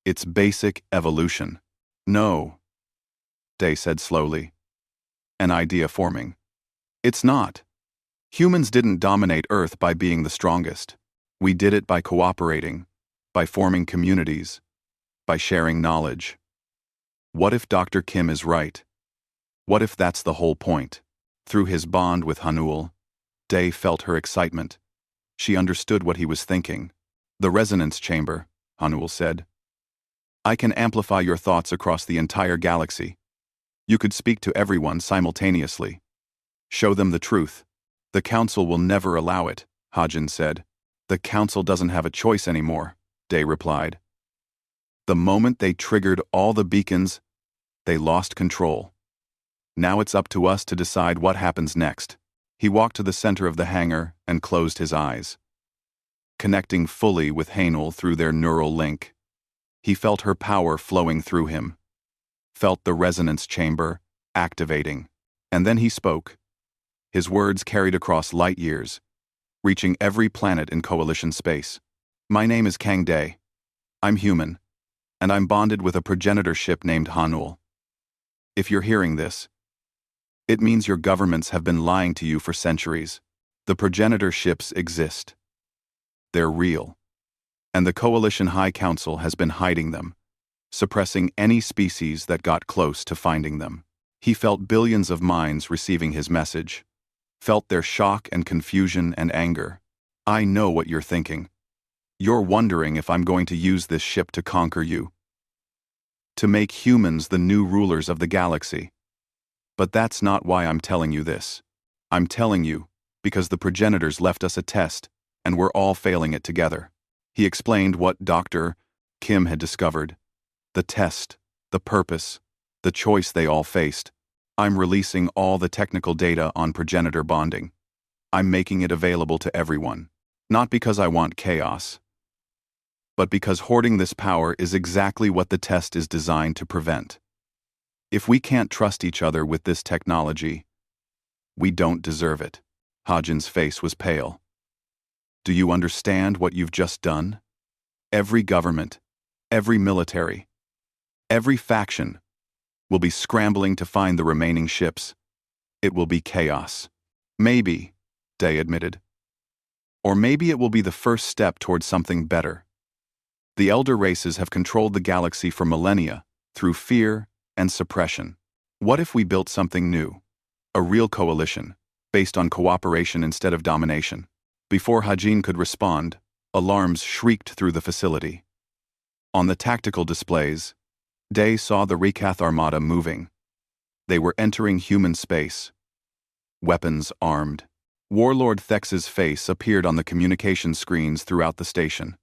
It's basic evolution. No, Day said slowly. An idea forming. It's not. Humans didn't dominate Earth by being the strongest. We did it by cooperating, by forming communities, by sharing knowledge. What if Dr. Kim is right? What if that's the whole point? Through his bond with Hanul, Day felt her excitement. She understood what he was thinking. The resonance chamber, Hanul said. I can amplify your thoughts across the entire galaxy. You could speak to everyone simultaneously. Show them the truth. The Council will never allow it, Hajin said. The Council doesn't have a choice anymore, Day replied. The moment they triggered all the beacons, they lost control. Now it's up to us to decide what happens next. He walked to the center of the hangar and closed his eyes, connecting fully with Hanul through their neural link. He felt her power flowing through him, felt the resonance chamber activating, and then he spoke. His words carried across light years, reaching every planet in Coalition space. My name is Kang Day. I'm human, and I'm bonded with a progenitor ship named Hanul. If you're hearing this, it means your governments have been lying to you for centuries. The progenitor ships exist. They're real. And the Coalition High Council has been hiding them, suppressing any species that got close to finding them. He felt billions of minds receiving his message, felt their shock and confusion and anger. I know what you're thinking. You're wondering if I'm going to use this ship to conquer you, to make humans the new rulers of the galaxy. But that's not why I'm telling you this. I'm telling you because the progenitors left us a test, and we're all failing it together. He explained what Dr. Kim had discovered. The test, the purpose, the choice they all faced. I'm releasing all the technical data on progenitor bonding. I'm making it available to everyone. Not because I want chaos, but because hoarding this power is exactly what the test is designed to prevent. If we can't trust each other with this technology, we don't deserve it. Hajin's face was pale. Do you understand what you've just done? Every government, every military, every faction will be scrambling to find the remaining ships. It will be chaos. Maybe, Day admitted. Or maybe it will be the first step towards something better. The elder races have controlled the galaxy for millennia, through fear and suppression. What if we built something new? A real coalition, based on cooperation instead of domination. Before Hajin could respond, alarms shrieked through the facility. On the tactical displays, Day saw the Rekath Armada moving. They were entering human space. Weapons armed. Warlord Thex's face appeared on the communication screens throughout the station.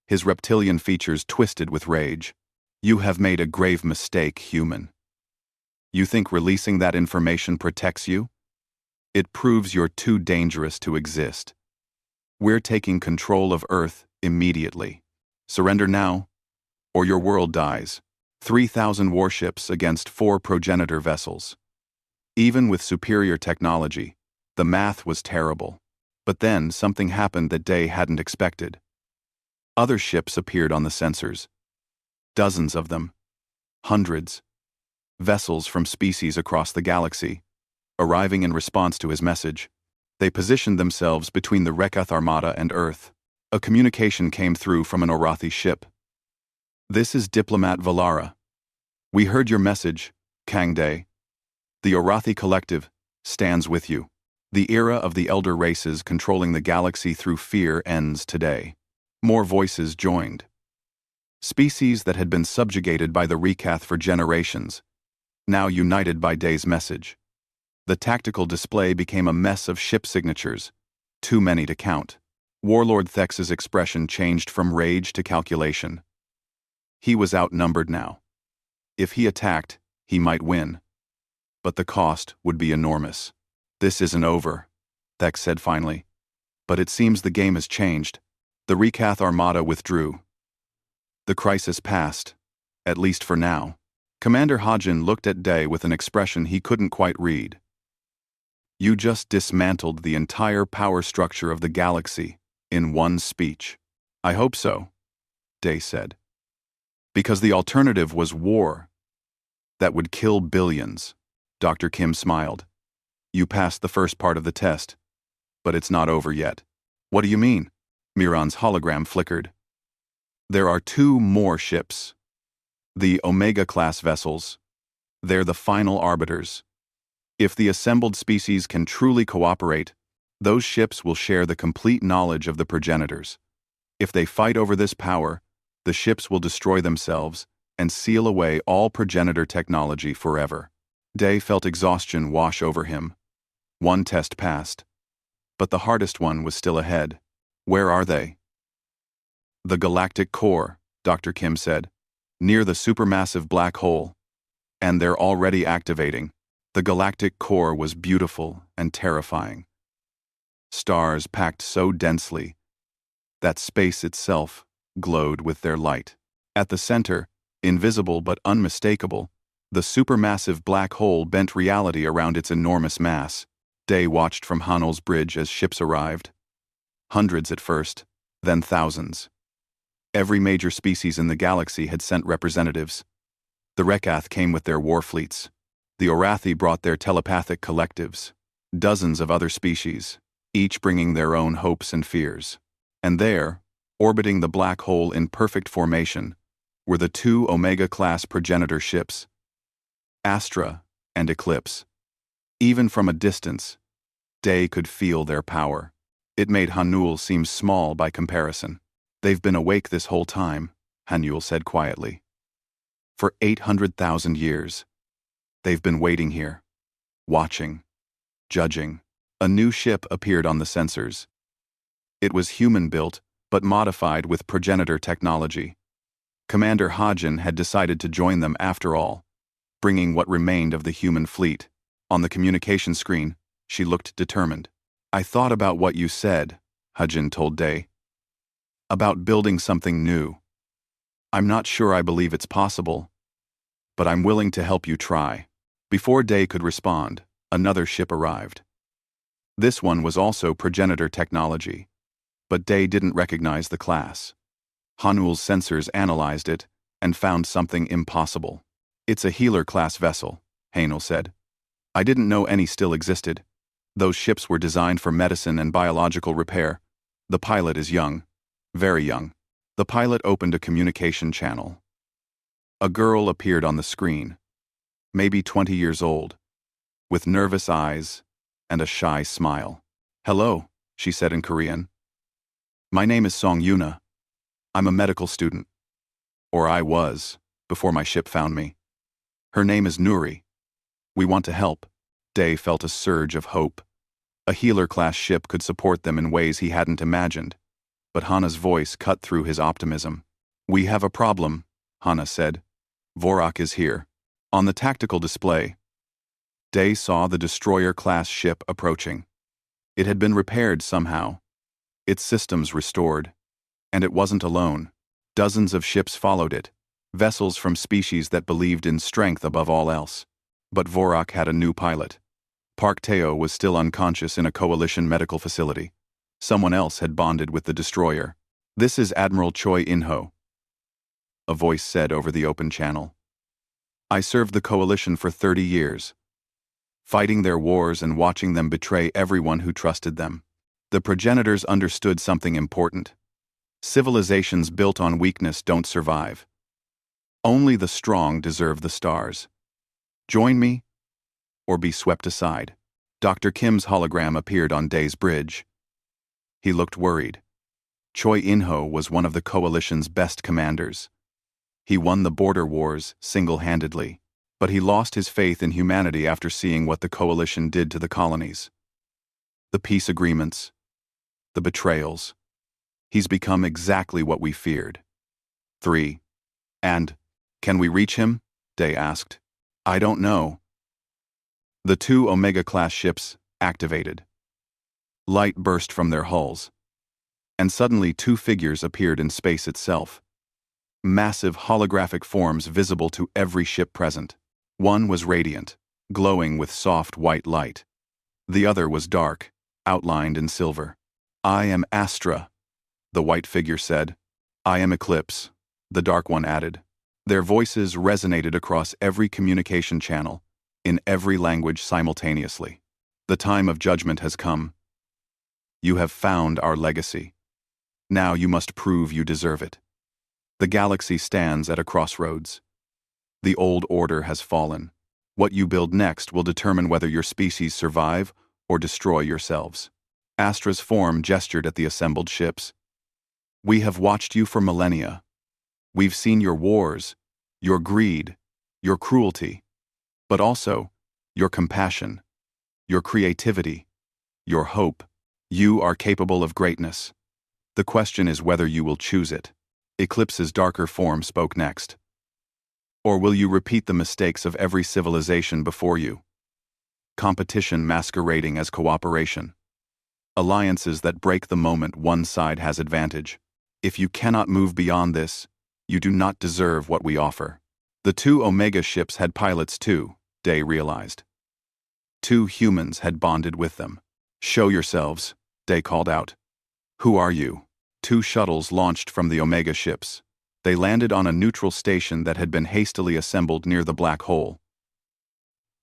His reptilian features twisted with rage. You have made a grave mistake, human. You think releasing that information protects you? It proves you're too dangerous to exist. We're taking control of Earth immediately. Surrender now, or your world dies. 3,000 warships against 4 progenitor vessels. Even with superior technology, the math was terrible. But then something happened that Day hadn't expected. Other ships appeared on the sensors. Dozens of them. Hundreds. Vessels from species across the galaxy, arriving in response to his message. They positioned themselves between the Rekath Armada and Earth. A communication came through from an Orathi ship. This is Diplomat Valara. We heard your message, Kang Day. The Orathi Collective stands with you. The era of the elder races controlling the galaxy through fear ends today. More voices joined. Species that had been subjugated by the Rekath for generations, now united by Day's message. The tactical display became a mess of ship signatures, too many to count. Warlord Thex's expression changed from rage to calculation. He was outnumbered now. If he attacked, he might win. But the cost would be enormous. This isn't over, Thex said finally. But it seems the game has changed. The Rekath Armada withdrew. The crisis passed, at least for now. Commander Hajin looked at Day with an expression he couldn't quite read. You just dismantled the entire power structure of the galaxy in one speech. I hope so, Day said. Because the alternative was war. That would kill billions. Dr. Kim smiled. You passed the first part of the test, but it's not over yet. What do you mean? Miran's hologram flickered. There are 2 more ships. The Omega-class vessels. They're the final arbiters. If the assembled species can truly cooperate, those ships will share the complete knowledge of the progenitors. If they fight over this power, the ships will destroy themselves and seal away all progenitor technology forever. Day felt exhaustion wash over him. One test passed. But the hardest one was still ahead. Where are they? The galactic core, Dr. Kim said. Near the supermassive black hole. And they're already activating. The galactic core was beautiful and terrifying. Stars packed so densely that space itself glowed with their light. At the center, invisible but unmistakable, the supermassive black hole bent reality around its enormous mass. Day watched from Hanel's bridge as ships arrived. Hundreds at first, then thousands. Every major species in the galaxy had sent representatives. The Rekath came with their war fleets. The Orathi brought their telepathic collectives. Dozens of other species, each bringing their own hopes and fears. And there, orbiting the black hole in perfect formation, were the 2 Omega-class progenitor ships, Astra and Eclipse. Even from a distance, Day could feel their power. It made Hanul seem small by comparison. They've been awake this whole time, Hanul said quietly. For 800,000 years. They've been waiting here, watching, judging. A new ship appeared on the sensors. It was human-built, but modified with progenitor technology. Commander Hajin had decided to join them after all, bringing what remained of the human fleet. On the communication screen, she looked determined. I thought about what you said, Hajin told Day. About building something new. I'm not sure I believe it's possible, but I'm willing to help you try. Before Day could respond, another ship arrived. This one was also progenitor technology, but Day didn't recognize the class. Hanul's sensors analyzed it and found something impossible. It's a healer-class vessel, Hanul said. I didn't know any still existed. Those ships were designed for medicine and biological repair. The pilot is young, very young. The pilot opened a communication channel. A girl appeared on the screen, maybe 20 years old, with nervous eyes and a shy smile. "Hello," she said in Korean. "My name is Song Yuna. I'm a medical student. Or I was, before my ship found me. Her name is Nuri. We want to help." Day felt a surge of hope. A healer-class ship could support them in ways he hadn't imagined. But Hana's voice cut through his optimism. "We have a problem," Hana said. "Vorak is here." On the tactical display, Day saw the destroyer-class ship approaching. It had been repaired somehow, its systems restored. And it wasn't alone. Dozens of ships followed it, vessels from species that believed in strength above all else. But Vorak had a new pilot. Park Teo was still unconscious in a coalition medical facility. Someone else had bonded with the destroyer. "This is Admiral Choi In-ho," a voice said over the open channel. "I served the coalition for 30 years, fighting their wars and watching them betray everyone who trusted them. The progenitors understood something important. Civilizations built on weakness don't survive. Only the strong deserve the stars. Join me, or be swept aside." Dr. Kim's hologram appeared on Day's bridge. He looked worried. Choi In-ho was one of the coalition's best commanders. He won the border wars single-handedly, but he lost his faith in humanity after seeing what the coalition did to the colonies. The peace agreements, the betrayals. He's become exactly what we feared. 3. "And, can we reach him?" Day asked. "I don't know." The 2 Omega-class ships activated. Light burst from their hulls, and suddenly 2 figures appeared in space itself. Massive holographic forms visible to every ship present. One was radiant, glowing with soft white light. The other was dark, outlined in silver. "I am Astra," the white figure said. "I am Eclipse," the dark one added. Their voices resonated across every communication channel, in every language simultaneously. "The time of judgment has come. You have found our legacy. Now you must prove you deserve it. The galaxy stands at a crossroads. The old order has fallen. What you build next will determine whether your species survive or destroy yourselves." Astra's form gestured at the assembled ships. "We have watched you for millennia. We've seen your wars, your greed, your cruelty, but also your compassion, your creativity, your hope. You are capable of greatness. The question is whether you will choose it." Eclipse's darker form spoke next. "Or will you repeat the mistakes of every civilization before you? Competition masquerading as cooperation. Alliances that break the moment one side has advantage. If you cannot move beyond this, you do not deserve what we offer." The 2 Omega ships had pilots too, Day realized. 2 humans had bonded with them. "Show yourselves," Day called out. "Who are you?" 2 shuttles launched from the Omega ships. They landed on a neutral station that had been hastily assembled near the black hole.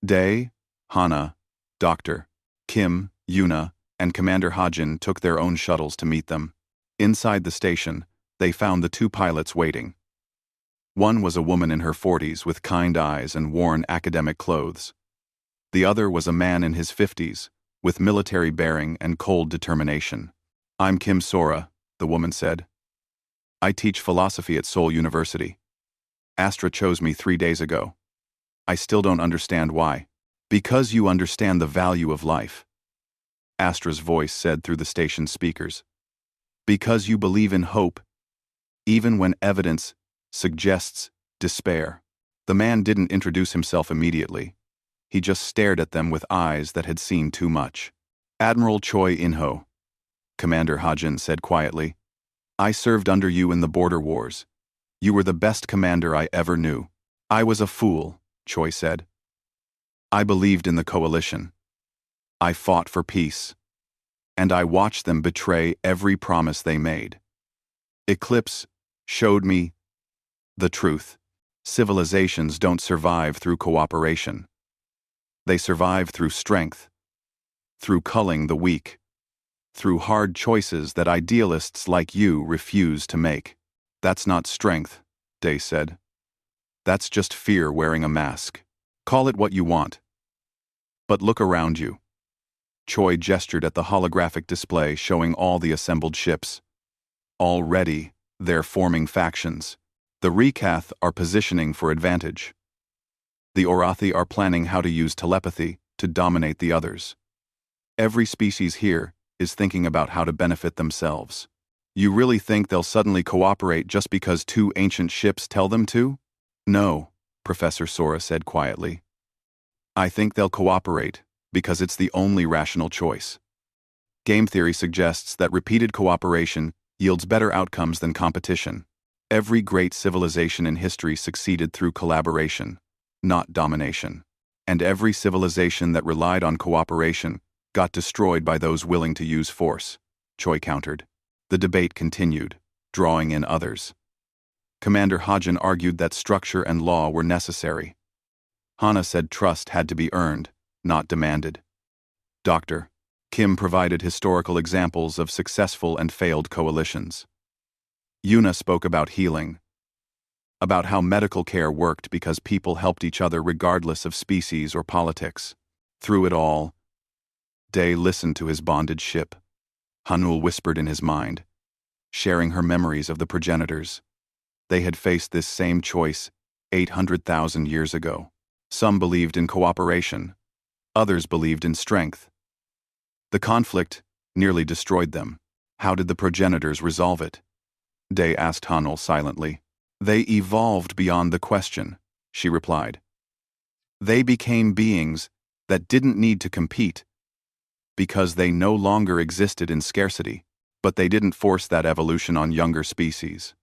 Day, Hana, Dr. Kim, Yuna, and Commander Hajin took their own shuttles to meet them. Inside the station, they found the 2 pilots waiting. One was a woman in her 40s with kind eyes and worn academic clothes. The other was a man in his 50s, with military bearing and cold determination. "I'm Kim Sora," the woman said. "I teach philosophy at Seoul University. Astra chose me 3 days ago. I still don't understand why." "Because you understand the value of life," Astra's voice said through the station's speakers. "Because you believe in hope, even when evidence suggests despair." The man didn't introduce himself immediately. He just stared at them with eyes that had seen too much. "Admiral Choi In-ho," Commander Hajin said quietly. "I served under you in the border wars. You were the best commander I ever knew." "I was a fool," Choi said. "I believed in the coalition. I fought for peace. And I watched them betray every promise they made. Eclipse showed me the truth. Civilizations don't survive through cooperation. They survive through strength, through culling the weak, through hard choices that idealists like you refuse to make." "That's not strength," Day said. That's just fear wearing a mask. Call it what you want. But look around you. Choi gestured at the holographic display showing all the assembled ships. Already, they're forming factions. The Rekath are positioning for advantage. The Orathi are planning how to use telepathy to dominate the others. Every species here is thinking about how to benefit themselves. You really think they'll suddenly cooperate just because two ancient ships tell them to? No, Professor Sora said quietly. I think they'll cooperate because it's the only rational choice. Game theory suggests that repeated cooperation yields better outcomes than competition. Every great civilization in history succeeded through collaboration, not domination. And every civilization that relied on cooperation got destroyed by those willing to use force, Choi countered. The debate continued, drawing in others. Commander Hajin argued that structure and law were necessary. Hana said trust had to be earned, not demanded. Dr. Kim provided historical examples of successful and failed coalitions. Yuna spoke about healing, about how medical care worked because people helped each other regardless of species or politics. Through it all, Day listened to his bonded ship. Hanul whispered in his mind, sharing her memories of the progenitors. They had faced this same choice 800,000 years ago. Some believed in cooperation, others believed in strength. The conflict nearly destroyed them. How did the progenitors resolve it? Day asked Hanul silently. They evolved beyond the question, she replied. They became beings that didn't need to compete because they no longer existed in scarcity, but they didn't force that evolution on younger species.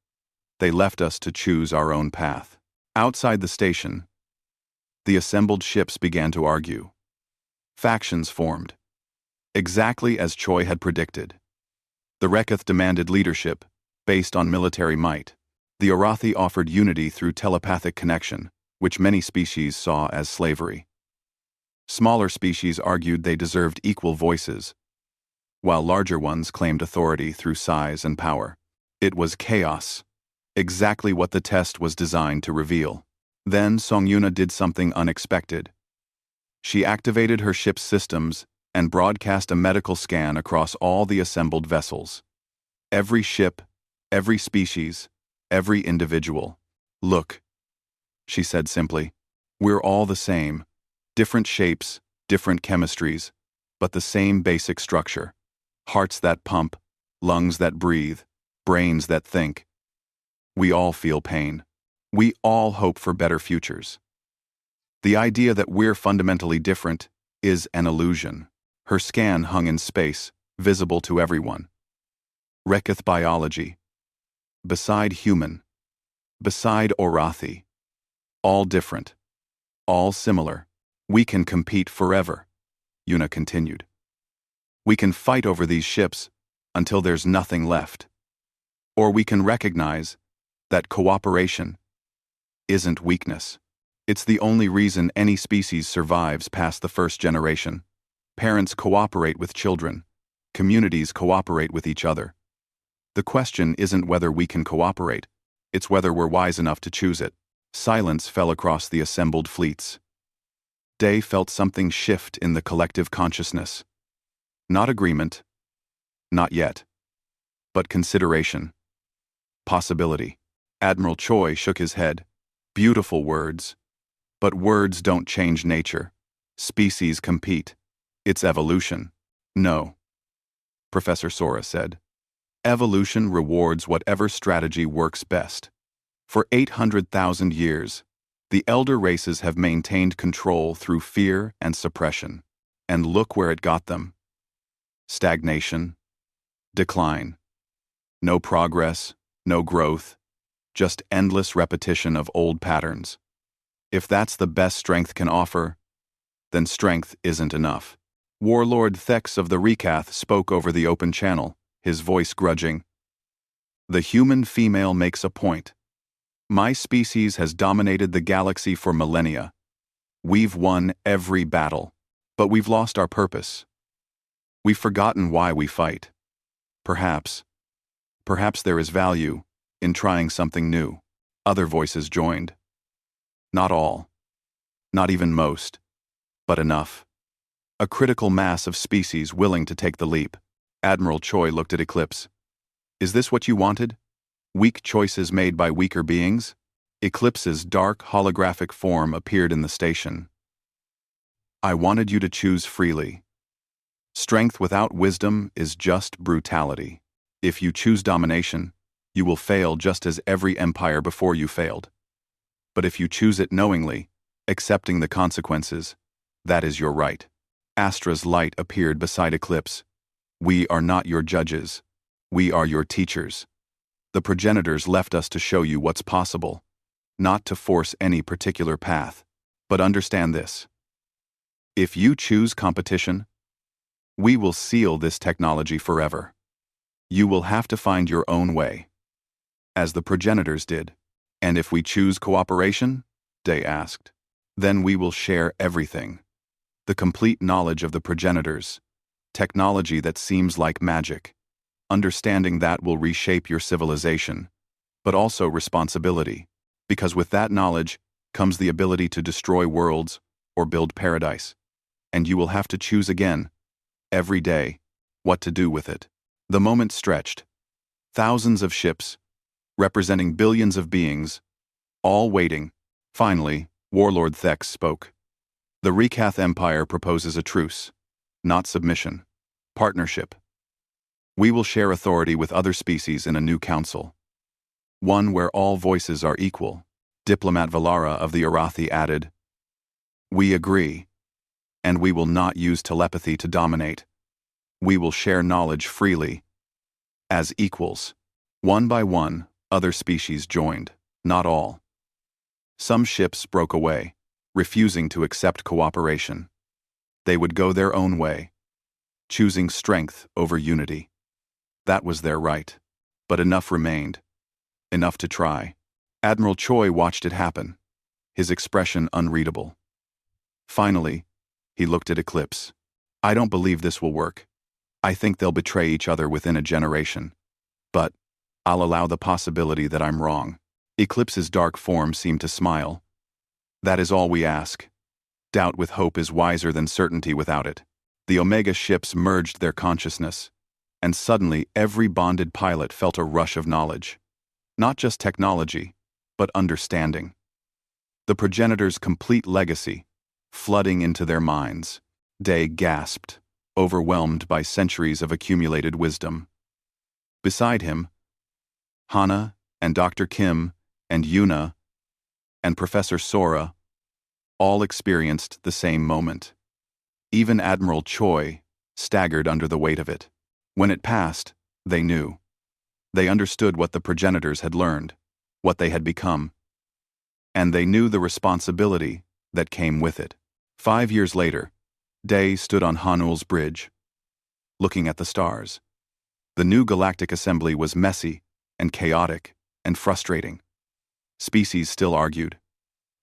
They left us to choose our own path. Outside the station, the assembled ships began to argue. Factions formed, exactly as Choi had predicted. The Rekath demanded leadership, based on military might. The Orathi offered unity through telepathic connection, which many species saw as slavery. Smaller species argued they deserved equal voices, while larger ones claimed authority through size and power. It was chaos, exactly what the test was designed to reveal. Then Songyuna did something unexpected. She activated her ship's systems and broadcast a medical scan across all the assembled vessels. Every ship, every species, every individual. Look, she said simply. We're all the same. Different shapes, different chemistries, but the same basic structure. Hearts that pump, lungs that breathe, brains that think. We all feel pain. We all hope for better futures. The idea that we're fundamentally different is an illusion. Her scan hung in space, visible to everyone. Rekath biology. Beside human. Beside Orathi. All different. All similar. We can compete forever, Yuna continued. We can fight over these ships until there's nothing left. Or we can recognize that cooperation isn't weakness. It's the only reason any species survives past the first generation. Parents cooperate with children. Communities cooperate with each other. The question isn't whether we can cooperate, it's whether we're wise enough to choose it. Silence fell across the assembled fleets. Day felt something shift in the collective consciousness. Not agreement. Not yet. But consideration. Possibility. Admiral Choi shook his head. Beautiful words. But words don't change nature. Species compete. It's evolution. No. Professor Sora said. Evolution rewards whatever strategy works best. For 800,000 years, the elder races have maintained control through fear and suppression. And look where it got them. Stagnation. Decline. No progress, no growth, just endless repetition of old patterns. If that's the best strength can offer, then strength isn't enough. Warlord Thex of the Rekath spoke over the open channel, his voice grudging. The human female makes a point. My species has dominated the galaxy for millennia. We've won every battle, but we've lost our purpose. We've forgotten why we fight. Perhaps there is value in trying something new. Other voices joined. Not all. Not even most. But enough. A critical mass of species willing to take the leap. Admiral Choi looked at Eclipse. Is this what you wanted? Weak choices made by weaker beings? Eclipse's dark holographic form appeared in the station. I wanted you to choose freely. Strength without wisdom is just brutality. If you choose domination, you will fail just as every empire before you failed. But if you choose it knowingly, accepting the consequences, that is your right. Astra's light appeared beside Eclipse. We are not your judges. We are your teachers. The progenitors left us to show you what's possible, not to force any particular path. But understand this. If you choose competition, we will seal this technology forever. You will have to find your own way, as the progenitors did. And if we choose cooperation, Day asked, then we will share everything. The complete knowledge of the progenitors, technology that seems like magic. Understanding that will reshape your civilization, but also responsibility, because with that knowledge comes the ability to destroy worlds or build paradise. And you will have to choose again, every day, what to do with it. The moment stretched. Thousands of ships, representing billions of beings, all waiting. Finally, Warlord Thex spoke. The Rekath Empire proposes a truce, not submission. Partnership. We will share authority with other species in a new council. One where all voices are equal. Diplomat Valara of the Arathi added. We agree. And we will not use telepathy to dominate. We will share knowledge freely. As equals. One by one, other species joined. Not all. Some ships broke away, refusing to accept cooperation. They would go their own way, choosing strength over unity. That was their right. But enough remained. Enough to try. Admiral Choi watched it happen, his expression unreadable. Finally, he looked at Eclipse. I don't believe this will work. I think they'll betray each other within a generation. But I'll allow the possibility that I'm wrong. Eclipse's dark form seemed to smile. That is all we ask. Doubt with hope is wiser than certainty without it. The Omega ships merged their consciousness, and suddenly every bonded pilot felt a rush of knowledge. Not just technology, but understanding. The progenitors' complete legacy, flooding into their minds. Day gasped, overwhelmed by centuries of accumulated wisdom. Beside him, Hana and Dr. Kim and Yuna and Professor Sora all experienced the same moment. Even Admiral Choi staggered under the weight of it. When it passed, they knew. They understood what the progenitors had learned, what they had become. And they knew the responsibility that came with it. 5 years later, Day stood on Hanul's bridge, looking at the stars. The new galactic assembly was messy and chaotic and frustrating. Species still argued.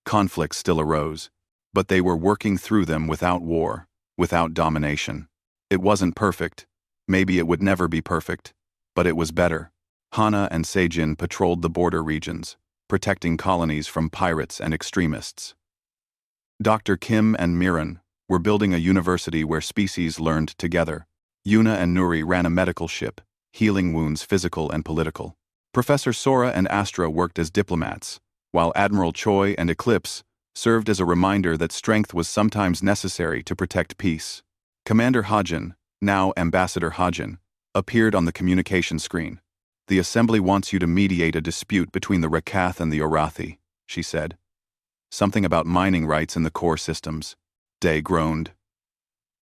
Conflicts still arose, but they were working through them without war, without domination. It wasn't perfect. Maybe it would never be perfect, but it was better. Hana and Seijin patrolled the border regions, protecting colonies from pirates and extremists. Dr. Kim and Miran were building a university where species learned together. Yuna and Nuri ran a medical ship, healing wounds physical and political. Professor Sora and Astra worked as diplomats, while Admiral Choi and Eclipse served as a reminder that strength was sometimes necessary to protect peace. Commander Hajin, now Ambassador Hajin, appeared on the communication screen. The assembly wants you to mediate a dispute between the Rekath and the Arathi, she said. Something about mining rights in the core systems. Day groaned.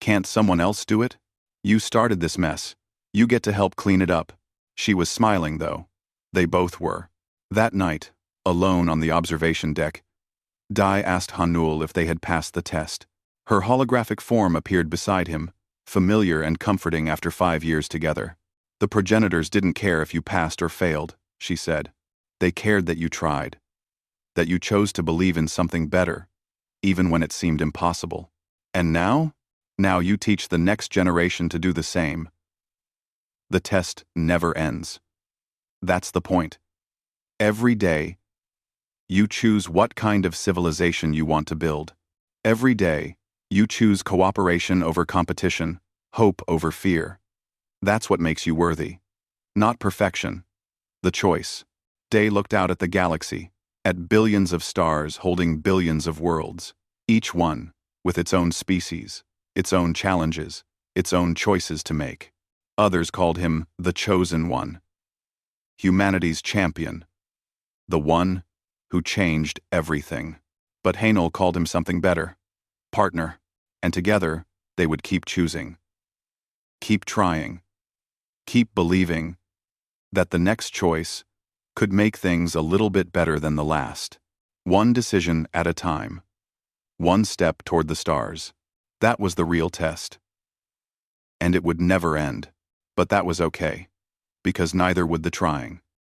Can't someone else do it? You started this mess. You get to help clean it up. She was smiling, though. They both were. That night, alone on the observation deck, Dai asked Hanul if they had passed the test. Her holographic form appeared beside him, familiar and comforting after 5 years together. The progenitors didn't care if you passed or failed, she said. They cared that you tried. That you chose to believe in something better, even when it seemed impossible. And now? Now you teach the next generation to do the same. The test never ends. That's the point. Every day, You choose what kind of civilization you want to build. Every day, you choose cooperation over competition, hope over fear. That's what makes you worthy. Not perfection. The choice. Day looked out at the galaxy, at billions of stars holding billions of worlds, each one with its own species, its own challenges, its own choices to make. Others called him the Chosen One, humanity's champion, the one who changed everything. But Haenel called him something better, partner, and together they would keep choosing, keep trying, keep believing that the next choice could make things a little bit better than the last. One decision at a time. One step toward the stars. That was the real test. And it would never end. But that was okay. Because neither would the trying.